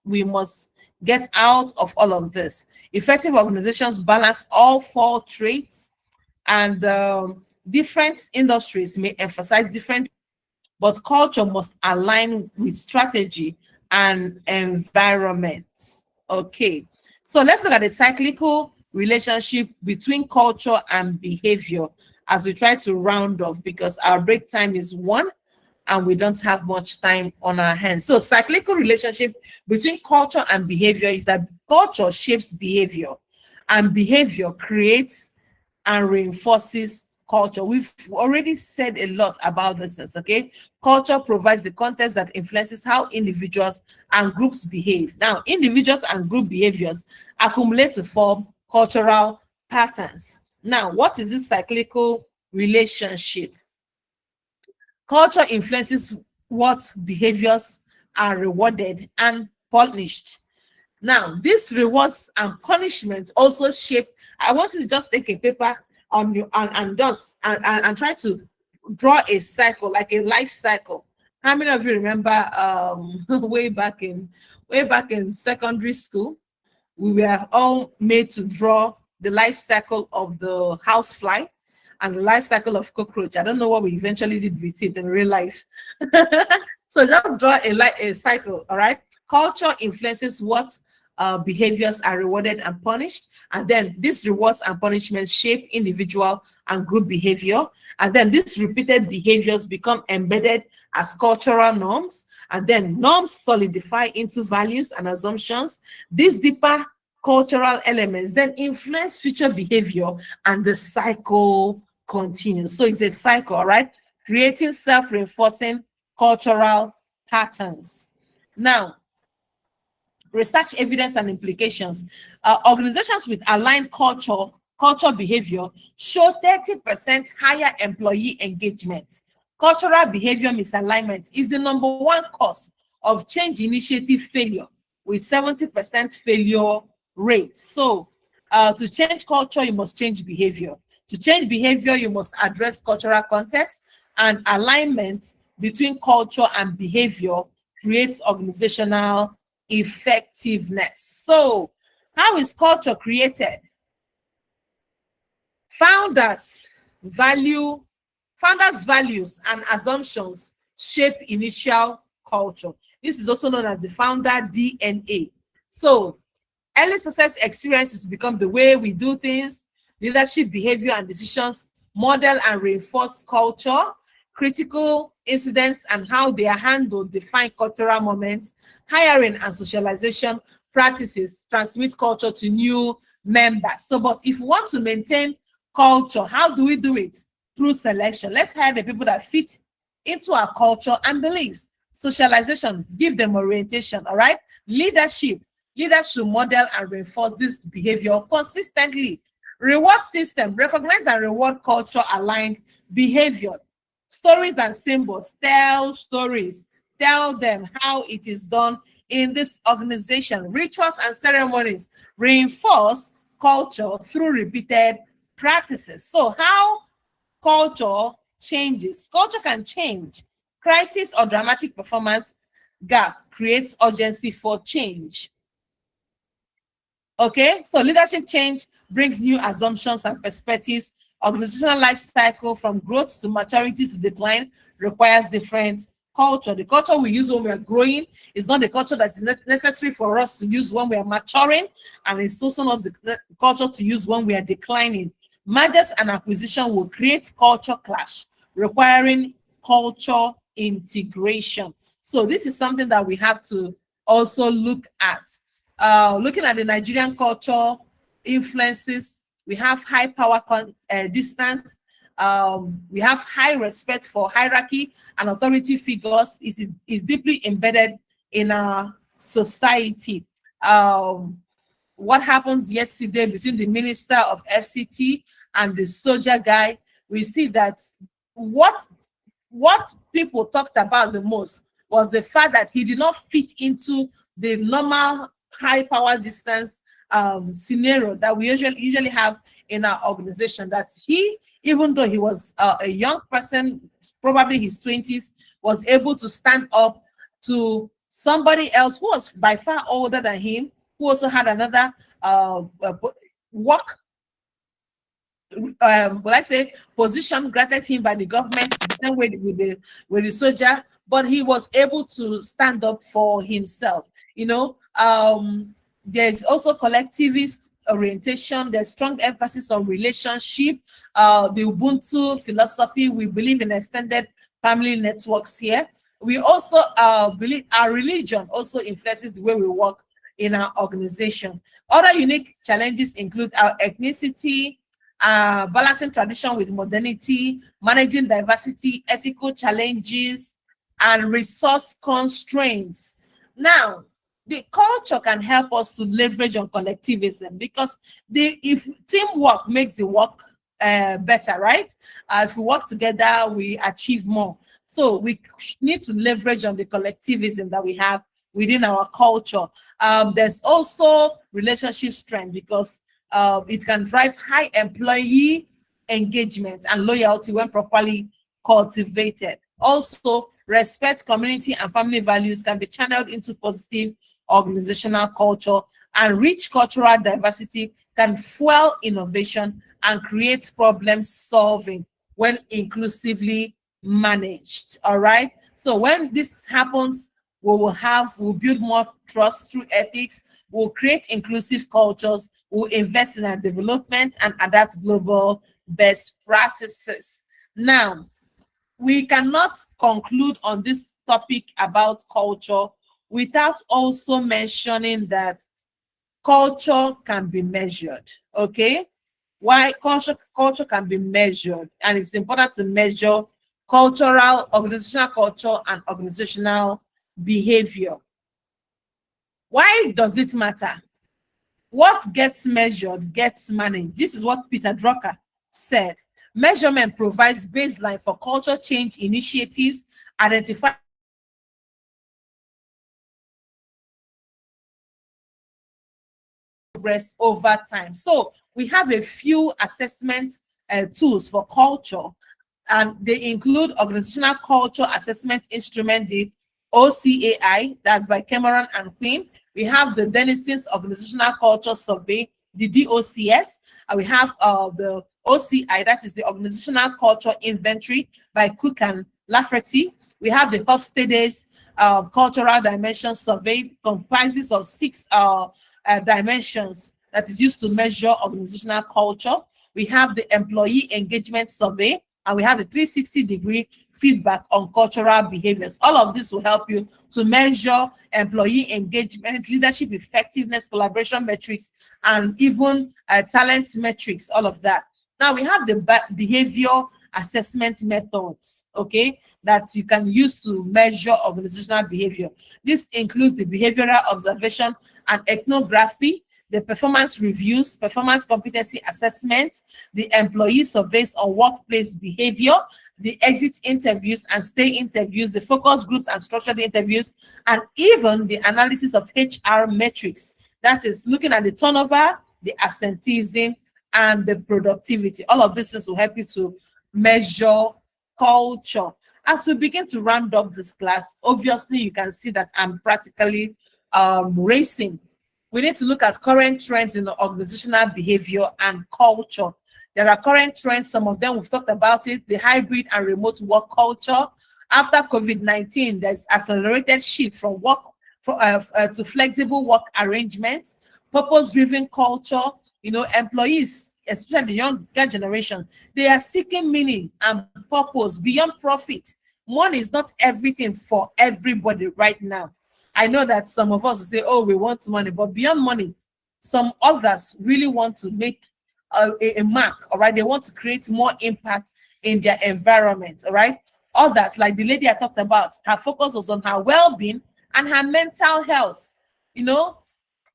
we must get out of all of this. Effective organizations balance all four traits, and different industries may emphasize different, but culture must align with strategy and environment. Okay, so let's look at the cyclical relationship between culture and behavior as we try to round off, because our break time is 1 and we don't have much time on our hands. So cyclical relationship between culture and behavior is that culture shapes behavior and behavior creates and reinforces culture. We've already said a lot about this, okay? Culture provides the context that influences how individuals and groups behave. Now, individuals and group behaviors accumulate to form cultural patterns. Now, what is this cyclical relationship? Culture influences what behaviors are rewarded and punished. Now, these rewards and punishments also shape. I want you to just take a paper on you and try to draw a cycle, like a life cycle. How many of you remember way back in secondary school, we were all made to draw the life cycle of the housefly and the life cycle of cockroach. I don't know what we eventually did with it in real life. So just draw a cycle, all right? Culture influences what behaviors are rewarded and punished, and then these rewards and punishments shape individual and group behavior, and then these repeated behaviors become embedded as cultural norms, and then norms solidify into values and assumptions. These deeper cultural elements then influence future behavior, and the cycle continues. So it's a cycle, all right? Creating self-reinforcing cultural patterns. Now, research evidence and implications. Organizations with aligned culture behavior show 30% higher employee engagement. Cultural behavior misalignment is the #1 cause of change initiative failure, with 70% failure rate. So to change culture, you must change behavior. To change behavior, you must address cultural context, and alignment between culture and behavior creates organizational effectiveness. So how is culture created? Founders' values and assumptions shape initial culture. This is also known as the founder DNA. So early success experiences become the way we do things. Leadership behavior and decisions model and reinforce culture. Critical incidents and how they are handled define cultural moments. Hiring and socialization practices transmit culture to new members. So, but if we want to maintain culture, how do we do it? Through selection. Let's hire the people that fit into our culture and beliefs. Socialization, give them orientation, all right? Leadership, leaders should model and reinforce this behavior consistently. Reward system, recognize and reward culture aligned behavior. Stories and symbols, tell stories, tell them how it is done in this organization. Rituals and ceremonies reinforce culture through repeated practices. So how culture changes? Culture can change. Crisis or dramatic performance gap creates urgency for change. Okay, so leadership change brings new assumptions and perspectives. Organizational life cycle from growth to maturity to decline requires different culture. The culture we use when we are growing is not the culture that is necessary for us to use when we are maturing, and it's also not the culture to use when we are declining. Mergers and acquisition will create culture clash, requiring culture integration. So this is something that we have to also look at. Looking at the Nigerian culture influences, we have high power distance. We have high respect for hierarchy and authority figures. Is deeply embedded in our society. What happened yesterday between the minister of FCT and the soldier guy, we see that what people talked about the most was the fact that he did not fit into the normal high power distance scenario that we usually have in our organization. That he, even though he was a young person, probably his 20s, was able to stand up to somebody else who was by far older than him, who also had another position granted him by the government, the same way with the soldier, but he was able to stand up for himself. There's also collectivist orientation. There's strong emphasis on relationship. The Ubuntu philosophy, we believe in extended family networks here. We also believe our religion also influences the way we work in our organization. Other unique challenges include our ethnicity, balancing tradition with modernity, managing diversity, ethical challenges, and resource constraints. Now, the culture can help us to leverage on collectivism, because if teamwork makes the work better, right? If we work together, we achieve more. So we need to leverage on the collectivism that we have within our culture. There's also relationship strength, because it can drive high employee engagement and loyalty when properly cultivated. Also, respect, community, and family values can be channeled into positive organizational culture, and rich cultural diversity can fuel innovation and create problem solving when inclusively managed. All right. So when this happens, we'll build more trust through ethics, we'll create inclusive cultures, we'll invest in our development and adapt global best practices. Now, we cannot conclude on this topic about culture without also mentioning that culture can be measured. Okay, why culture can be measured, and it's important to measure organizational culture and organizational behavior. Why does it matter? What gets measured gets managed. This is what Peter Drucker said. Measurement provides baseline for culture change initiatives, identify progress over time. So we have a few assessment tools for culture, and they include Organizational Culture Assessment Instrument, the OCAI, that's by Cameron and Quinn. We have the Denison's Organizational Culture Survey, the DOCS, and we have the OCI, that is the Organizational Culture Inventory by Cook and Lafferty. We have the Hofstede's Cultural Dimension Survey, comprises of 6 dimensions that is used to measure organizational culture. We have the Employee Engagement Survey, and we have the 360-degree feedback on cultural behaviors. All of this will help you to measure employee engagement, leadership effectiveness, collaboration metrics, and even talent metrics, all of that. Now we have the behavior assessment methods, okay, that you can use to measure organizational behavior. This includes the behavioral observation and ethnography, the performance reviews, performance competency assessments, the employee surveys on workplace behavior, the exit interviews and stay interviews, the focus groups and structured interviews, and even the analysis of HR metrics. That is looking at the turnover, the absenteeism, and the productivity. All of these things will help you to measure culture. As we begin to round up this class, obviously you can see that I'm practically racing. We need to look at current trends in the organizational behavior and culture. There are current trends, some of them we've talked about it, the hybrid and remote work culture, After COVID-19, there's accelerated shift from work to flexible work arrangements, purpose-driven culture. You know, employees, especially the younger generation, they are seeking meaning and purpose beyond profit. Money is not everything for everybody right now. I know that some of us will say, oh, we want money, but beyond money, some others really want to make a mark, all right? They want to create more impact in their environment, all right? Others, like the lady I talked about, her focus was on her well-being and her mental health. You know,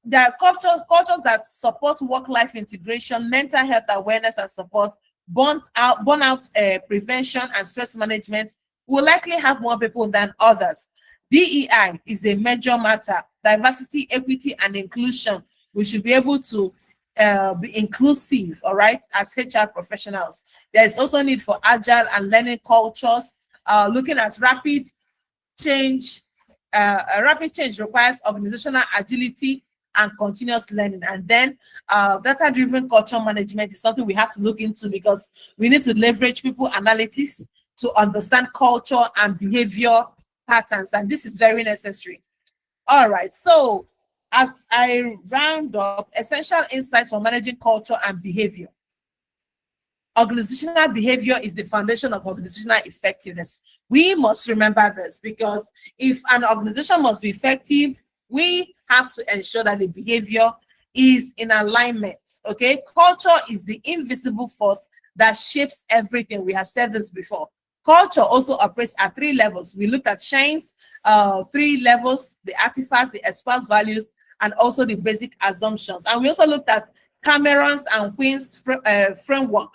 there are cultures that support work-life integration, mental health awareness and support, burnout prevention and stress management will likely have more people than others. DEI is a major matter. Diversity, equity, and inclusion. We should be able to be inclusive, all right, as HR professionals. There is also need for agile and learning cultures. Looking at rapid change requires organizational agility and continuous learning. And then data-driven culture management is something we have to look into, because we need to leverage people analytics to understand culture and behavior patterns, and this is very necessary. All right, so as I round up, essential insights for managing culture and behavior. Organizational behavior is the foundation of organizational effectiveness. We must remember this, because if an organization must be effective, we have to ensure that the behavior is in alignment, okay? Culture is the invisible force that shapes everything. We have said this before. Culture also operates at 3 levels. We looked at Shane's 3 levels: the artifacts, the espoused values, and also the basic assumptions. And we also looked at Cameron's and Quinn's framework,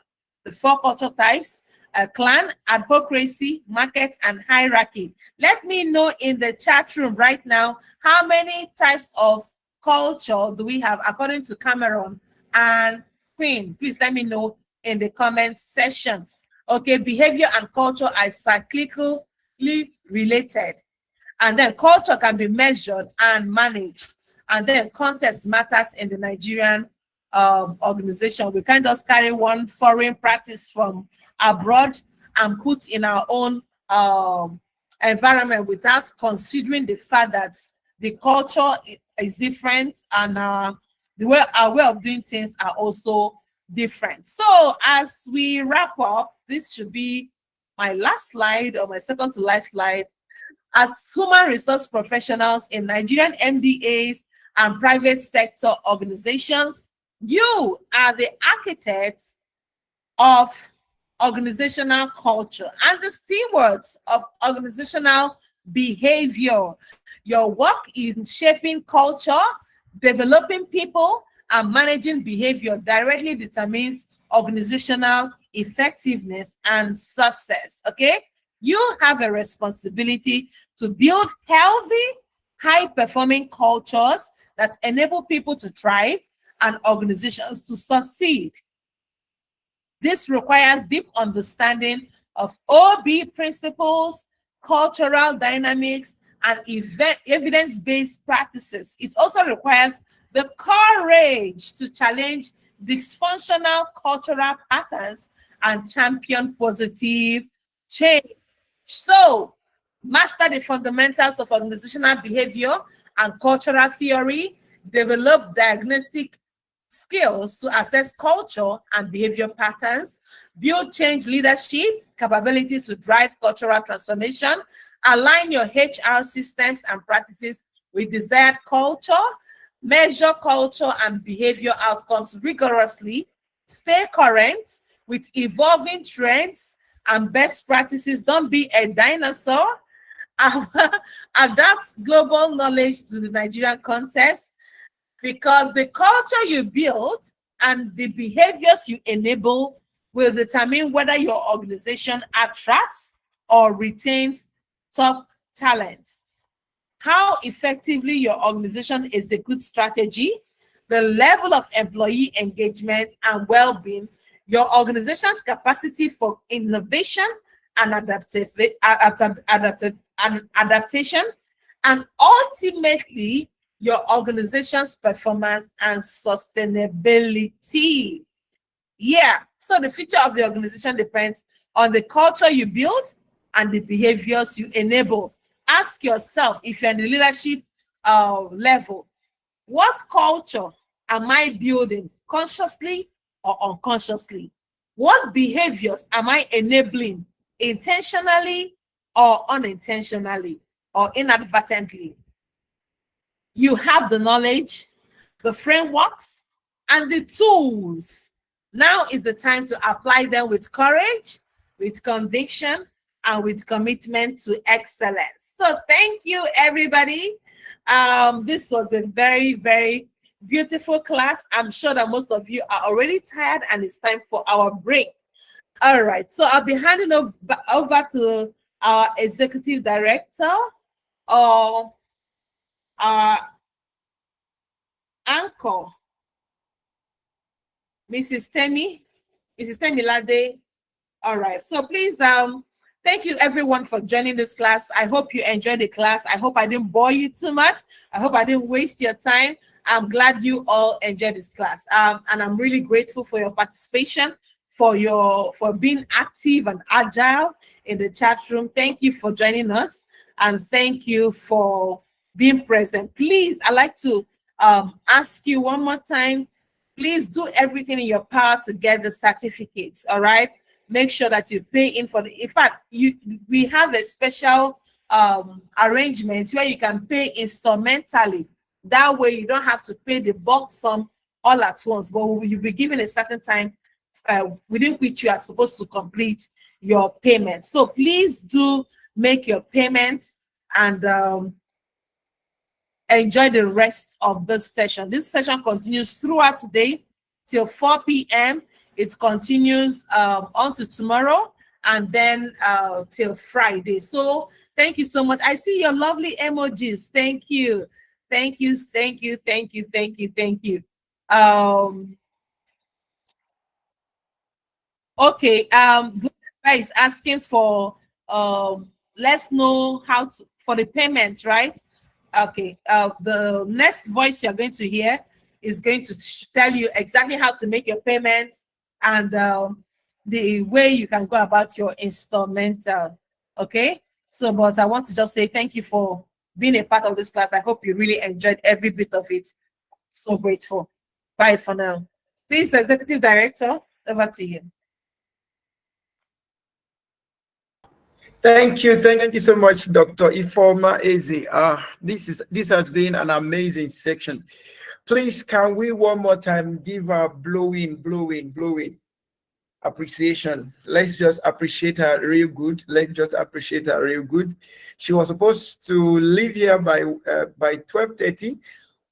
the 4 culture types: clan, adhocracy, market, and hierarchy. Let me know in the chat room right now, how many types of culture do we have according to Cameron and Quinn? Please let me know in the comments section. Okay, behavior and culture are cyclically related. And then culture can be measured and managed. And then context matters in the Nigerian organization. We can't just carry one foreign practice from abroad and put in our own environment without considering the fact that the culture is different, and our way of doing things are also different. So as we wrap up, this should be my last slide, or my second to last slide. As human resource professionals in Nigerian MDAs and private sector organizations, you are the architects of organizational culture and the stewards of organizational behavior. Your work in shaping culture, developing people, and managing behavior directly determines organizational effectiveness and success, okay? You have a responsibility to build healthy, high-performing cultures that enable people to thrive and organizations to succeed. This requires deep understanding of OB principles, cultural dynamics, and evidence-based practices. It also requires the courage to challenge dysfunctional cultural patterns and champion positive change. So, master the fundamentals of organizational behavior and cultural theory, develop diagnostic skills to assess culture and behavior patterns, build change leadership capabilities to drive cultural transformation, align your HR systems and practices with desired culture, measure culture and behavior outcomes rigorously, stay current with evolving trends and best practices. Don't be a dinosaur. Adapt global knowledge to the Nigerian context, because the culture you build and the behaviors you enable will determine whether your organization attracts or retains top talent. How effectively your organization executes strategy, the level of employee engagement and well-being, your organization's capacity for innovation and adaptation, and ultimately your organization's performance and sustainability. Yeah, so the future of the organization depends on the culture you build and the behaviors you enable. Ask yourself, if you're in the leadership level, what culture am I building consciously or unconsciously? What behaviors am I enabling intentionally or unintentionally or inadvertently? You have the knowledge, the frameworks, and the tools. Now is the time to apply them with courage, with conviction, and with commitment to excellence. So thank you, everybody. This was a very, very beautiful class. I'm sure that most of you are already tired and it's time for our break. All right, so I'll be handing over to our executive director or our anchor, Mrs. Temi Lade. All right, so please, thank you everyone for joining this class. I hope you enjoyed the class. I hope I didn't bore you too much. I hope I didn't waste your time. I'm glad you all enjoyed this class. And I'm really grateful for your participation, for being active and agile in the chat room. Thank you for joining us, and thank you for being present. Please, I'd like to ask you one more time, please do everything in your power to get the certificates, all right? Make sure that you pay in for in fact, we have a special arrangement where you can pay instrumentally. That way you don't have to pay the bulk sum all at once, but you'll be given a certain time within which you are supposed to complete your payment. So please do make your payment and enjoy the rest of this session. This session continues throughout today till 4 p.m. It continues on to tomorrow and then till Friday. So thank you so much. I see your lovely emojis. Thank you. Thank you. Thank you. Thank you. Thank you. Thank you. Okay. Is asking for let's know how to for the payment, right? Okay, the next voice you're going to hear is going to tell you exactly how to make your payments and the way you can go about your instrumental. Okay, so but I want to just say thank you for being a part of this class. I hope you really enjoyed every bit of it. So grateful. Bye for now. Please, Executive Director, over to you. Thank you so much, Dr. Ifeoma Eze. This has been an amazing section. Please, can we one more time give her blowing appreciation? Let's just appreciate her real good. Let's just appreciate her real good. She was supposed to leave here by 12:30,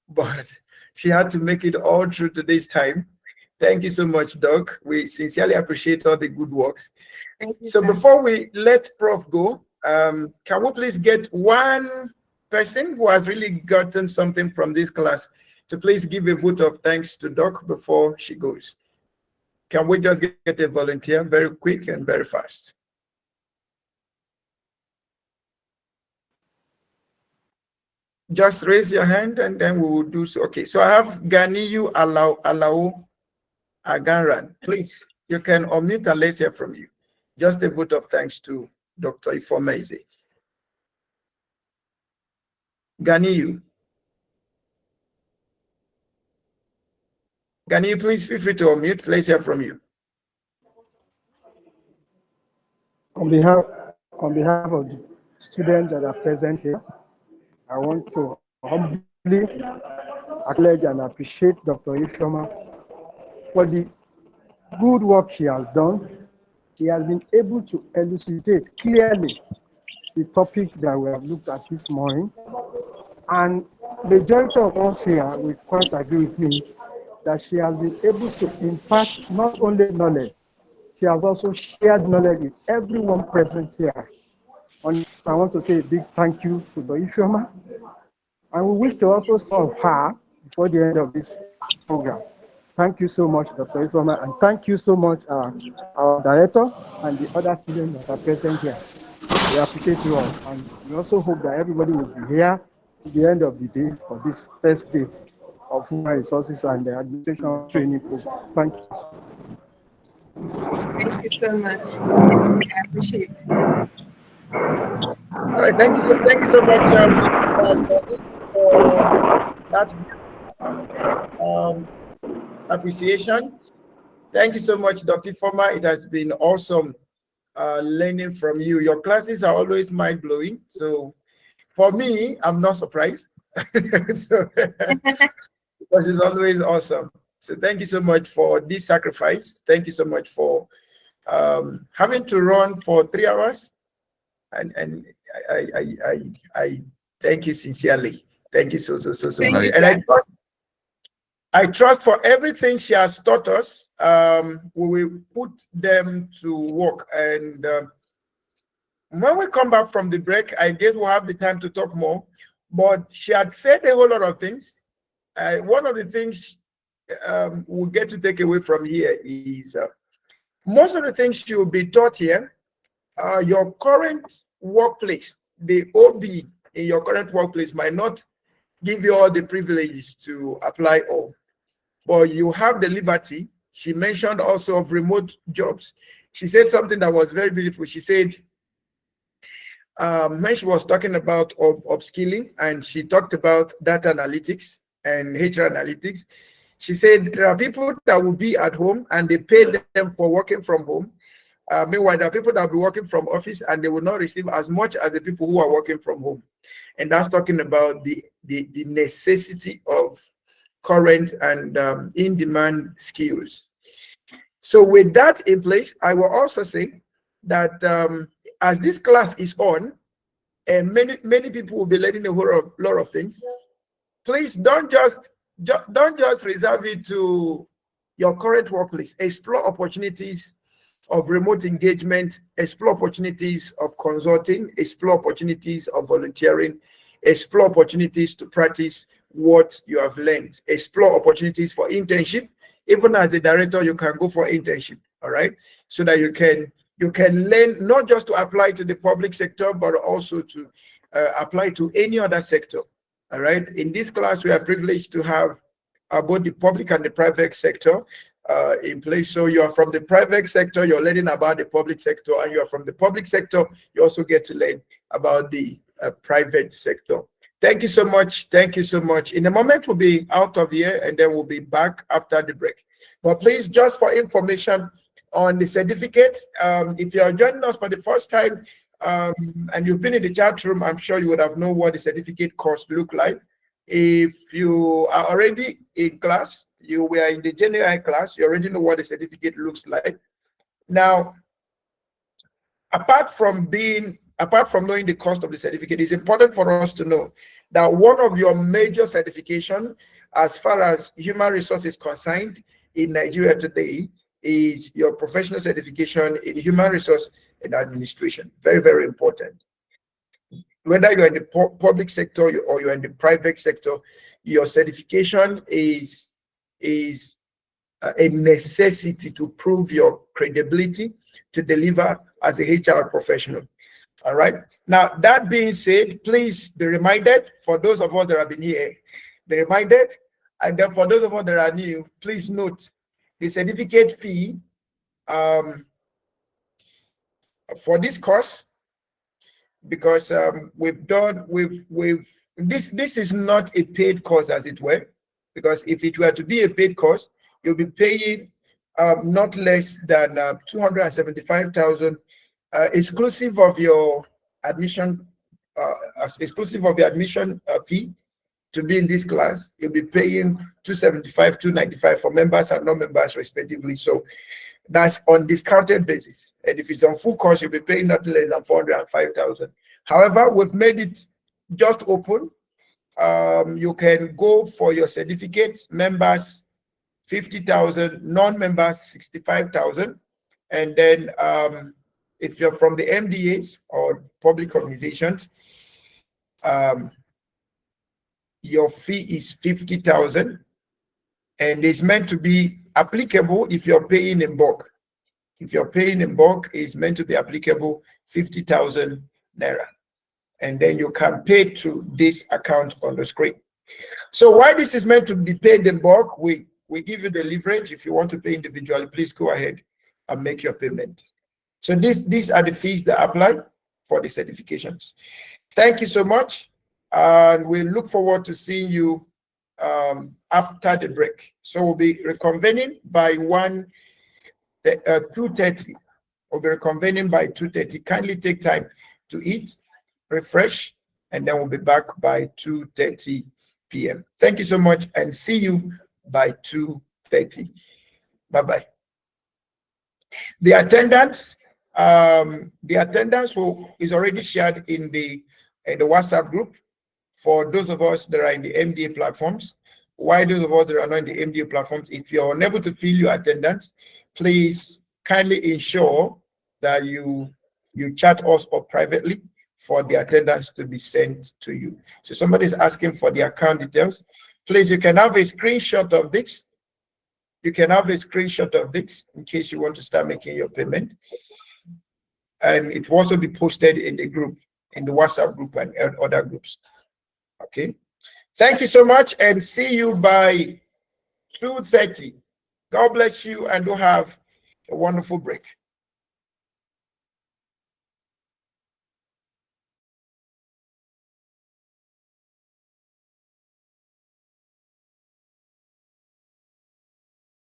but she had to make it all through today's time. Thank you so much, Doc. We sincerely appreciate all the good works. So before we let Prof go, can we please get one person who has really gotten something from this class to please give a vote of thanks to Doc before she goes? Can we just get a volunteer very quick and very fast? Just raise your hand and then we will do so. Okay, so I have Ganiyu Alao Agaran. Please, you can unmute and let's hear from you. Just a vote of thanks to Dr. Ifeoma Eze. Ganiyu, please feel free to unmute. Let's hear from you. On behalf of the students that are present here, I want to humbly acknowledge and appreciate Dr. Ifeoma for the good work she has done. She has been able to elucidate clearly the topic that we have looked at this morning. And the majority of us here will quite agree with me that she has been able to impart not only knowledge, she has also shared knowledge with everyone present here. And I want to say a big thank you to Dr. Ifeoma. And we wish to also serve her before the end of this program. Thank you so much, Dr. Ifeoma, and thank you so much, our director and the other students that are present here. We appreciate you all, and we also hope that everybody will be here to the end of the day for this first day of human resources and the administration training program. Thank you. Thank you so much. I appreciate it. All right, thank you so much for that appreciation. Thank you so much, Dr. Ifeoma. It has been awesome learning from you. Your classes are always mind-blowing. So for me, I'm not surprised. So, because it's always awesome. So thank you so much for this sacrifice. Thank you so much for having to run for 3 hours. And I thank you sincerely. Thank you so much. And I trust for everything she has taught us, we will put them to work. And when we come back from the break, I guess we'll have the time to talk more. But she had said a whole lot of things. One of the things we'll get to take away from here is most of the things she will be taught here, your current workplace, the OB in your current workplace might not give you all the privileges to apply all. But you have the liberty. She mentioned also of remote jobs. She said something that was very beautiful. She said, when she was talking about upskilling, and she talked about data analytics and HR analytics, she said there are people that will be at home and they pay them for working from home. Meanwhile, there are people that will be working from office and they will not receive as much as the people who are working from home. And that's talking about the necessity of current and in-demand skills. So with that in place, I will also say that as this class is on, and many people will be learning a whole lot of things, please don't just reserve it to your current workplace. Explore opportunities of remote engagement, explore opportunities of consulting, explore opportunities of volunteering, explore opportunities to practice what you have learned, explore opportunities for internship. Even as a director, you can go for internship, all right? So that you can learn not just to apply to the public sector, but also to apply to any other sector, all right? In this class, we are privileged to have both the public and the private sector in place. So you are from the private sector, you're learning about the public sector, and you are from the public sector, you also get to learn about the private sector. Thank you so much. Thank you so much. In a moment, we'll be out of here and then we'll be back after the break. But please, just for information on the certificates, if you are joining us for the first time and you've been in the chat room, I'm sure you would have known what the certificate course look like. If you are already in class, you were in the general class, you already know what the certificate looks like. Now, apart from knowing the cost of the certificate, it's important for us to know that one of your major certification as far as human resources concerned in Nigeria today is your professional certification in human resource and administration. Very, very important. Whether you're in the public sector or you're in the private sector, your certification is a necessity to prove your credibility to deliver as a HR professional. All right. Now, that being said, please be reminded, for those of us that have been here, be reminded, and then for those of us that are new, please note the certificate fee for this course, because this is not a paid course, as it were, because if it were to be a paid course, you'll be paying not less than 275,000 exclusive of your admission, fee to be in this class. You'll be paying 275, 295 for members and non-members respectively. So that's on discounted basis. And if it's on full course, you'll be paying not less than 405,000. However, we've made it just open. You can go for your certificates, members 50,000, non-members 65,000, and then if you're from the MDAs or public organizations, your fee is 50,000, and it's meant to be applicable if you're paying in bulk. If you're paying in bulk, it's meant to be applicable 50,000 naira, and then you can pay to this account on the screen. So why this is meant to be paid in bulk, we give you the leverage. If you want to pay individually, please go ahead and make your payment. So these are the fees that apply. for the certifications. Thank you so much, and we look forward to seeing you after the break. So we'll be reconvening by 2:30. We'll be reconvening by 2:30. Kindly take time to eat, refresh, and then we'll be back by 2:30 p.m. Thank you so much, and see you by 2:30. Bye-bye. The attendance is already shared in the WhatsApp group for those of us that are in the MDA platforms. Why those of us that are not in the MDA platforms, if you're unable to fill your attendance, please kindly ensure that you chat us up privately for the attendance to be sent to you. So somebody is asking for the account details. Please, you can have a screenshot of this. You can have a screenshot of this in case you want to start making your payment. And it will also be posted in the group, in the WhatsApp group and other groups. Okay. Thank you so much, and see you by 2:30. God bless you, and do have a wonderful break.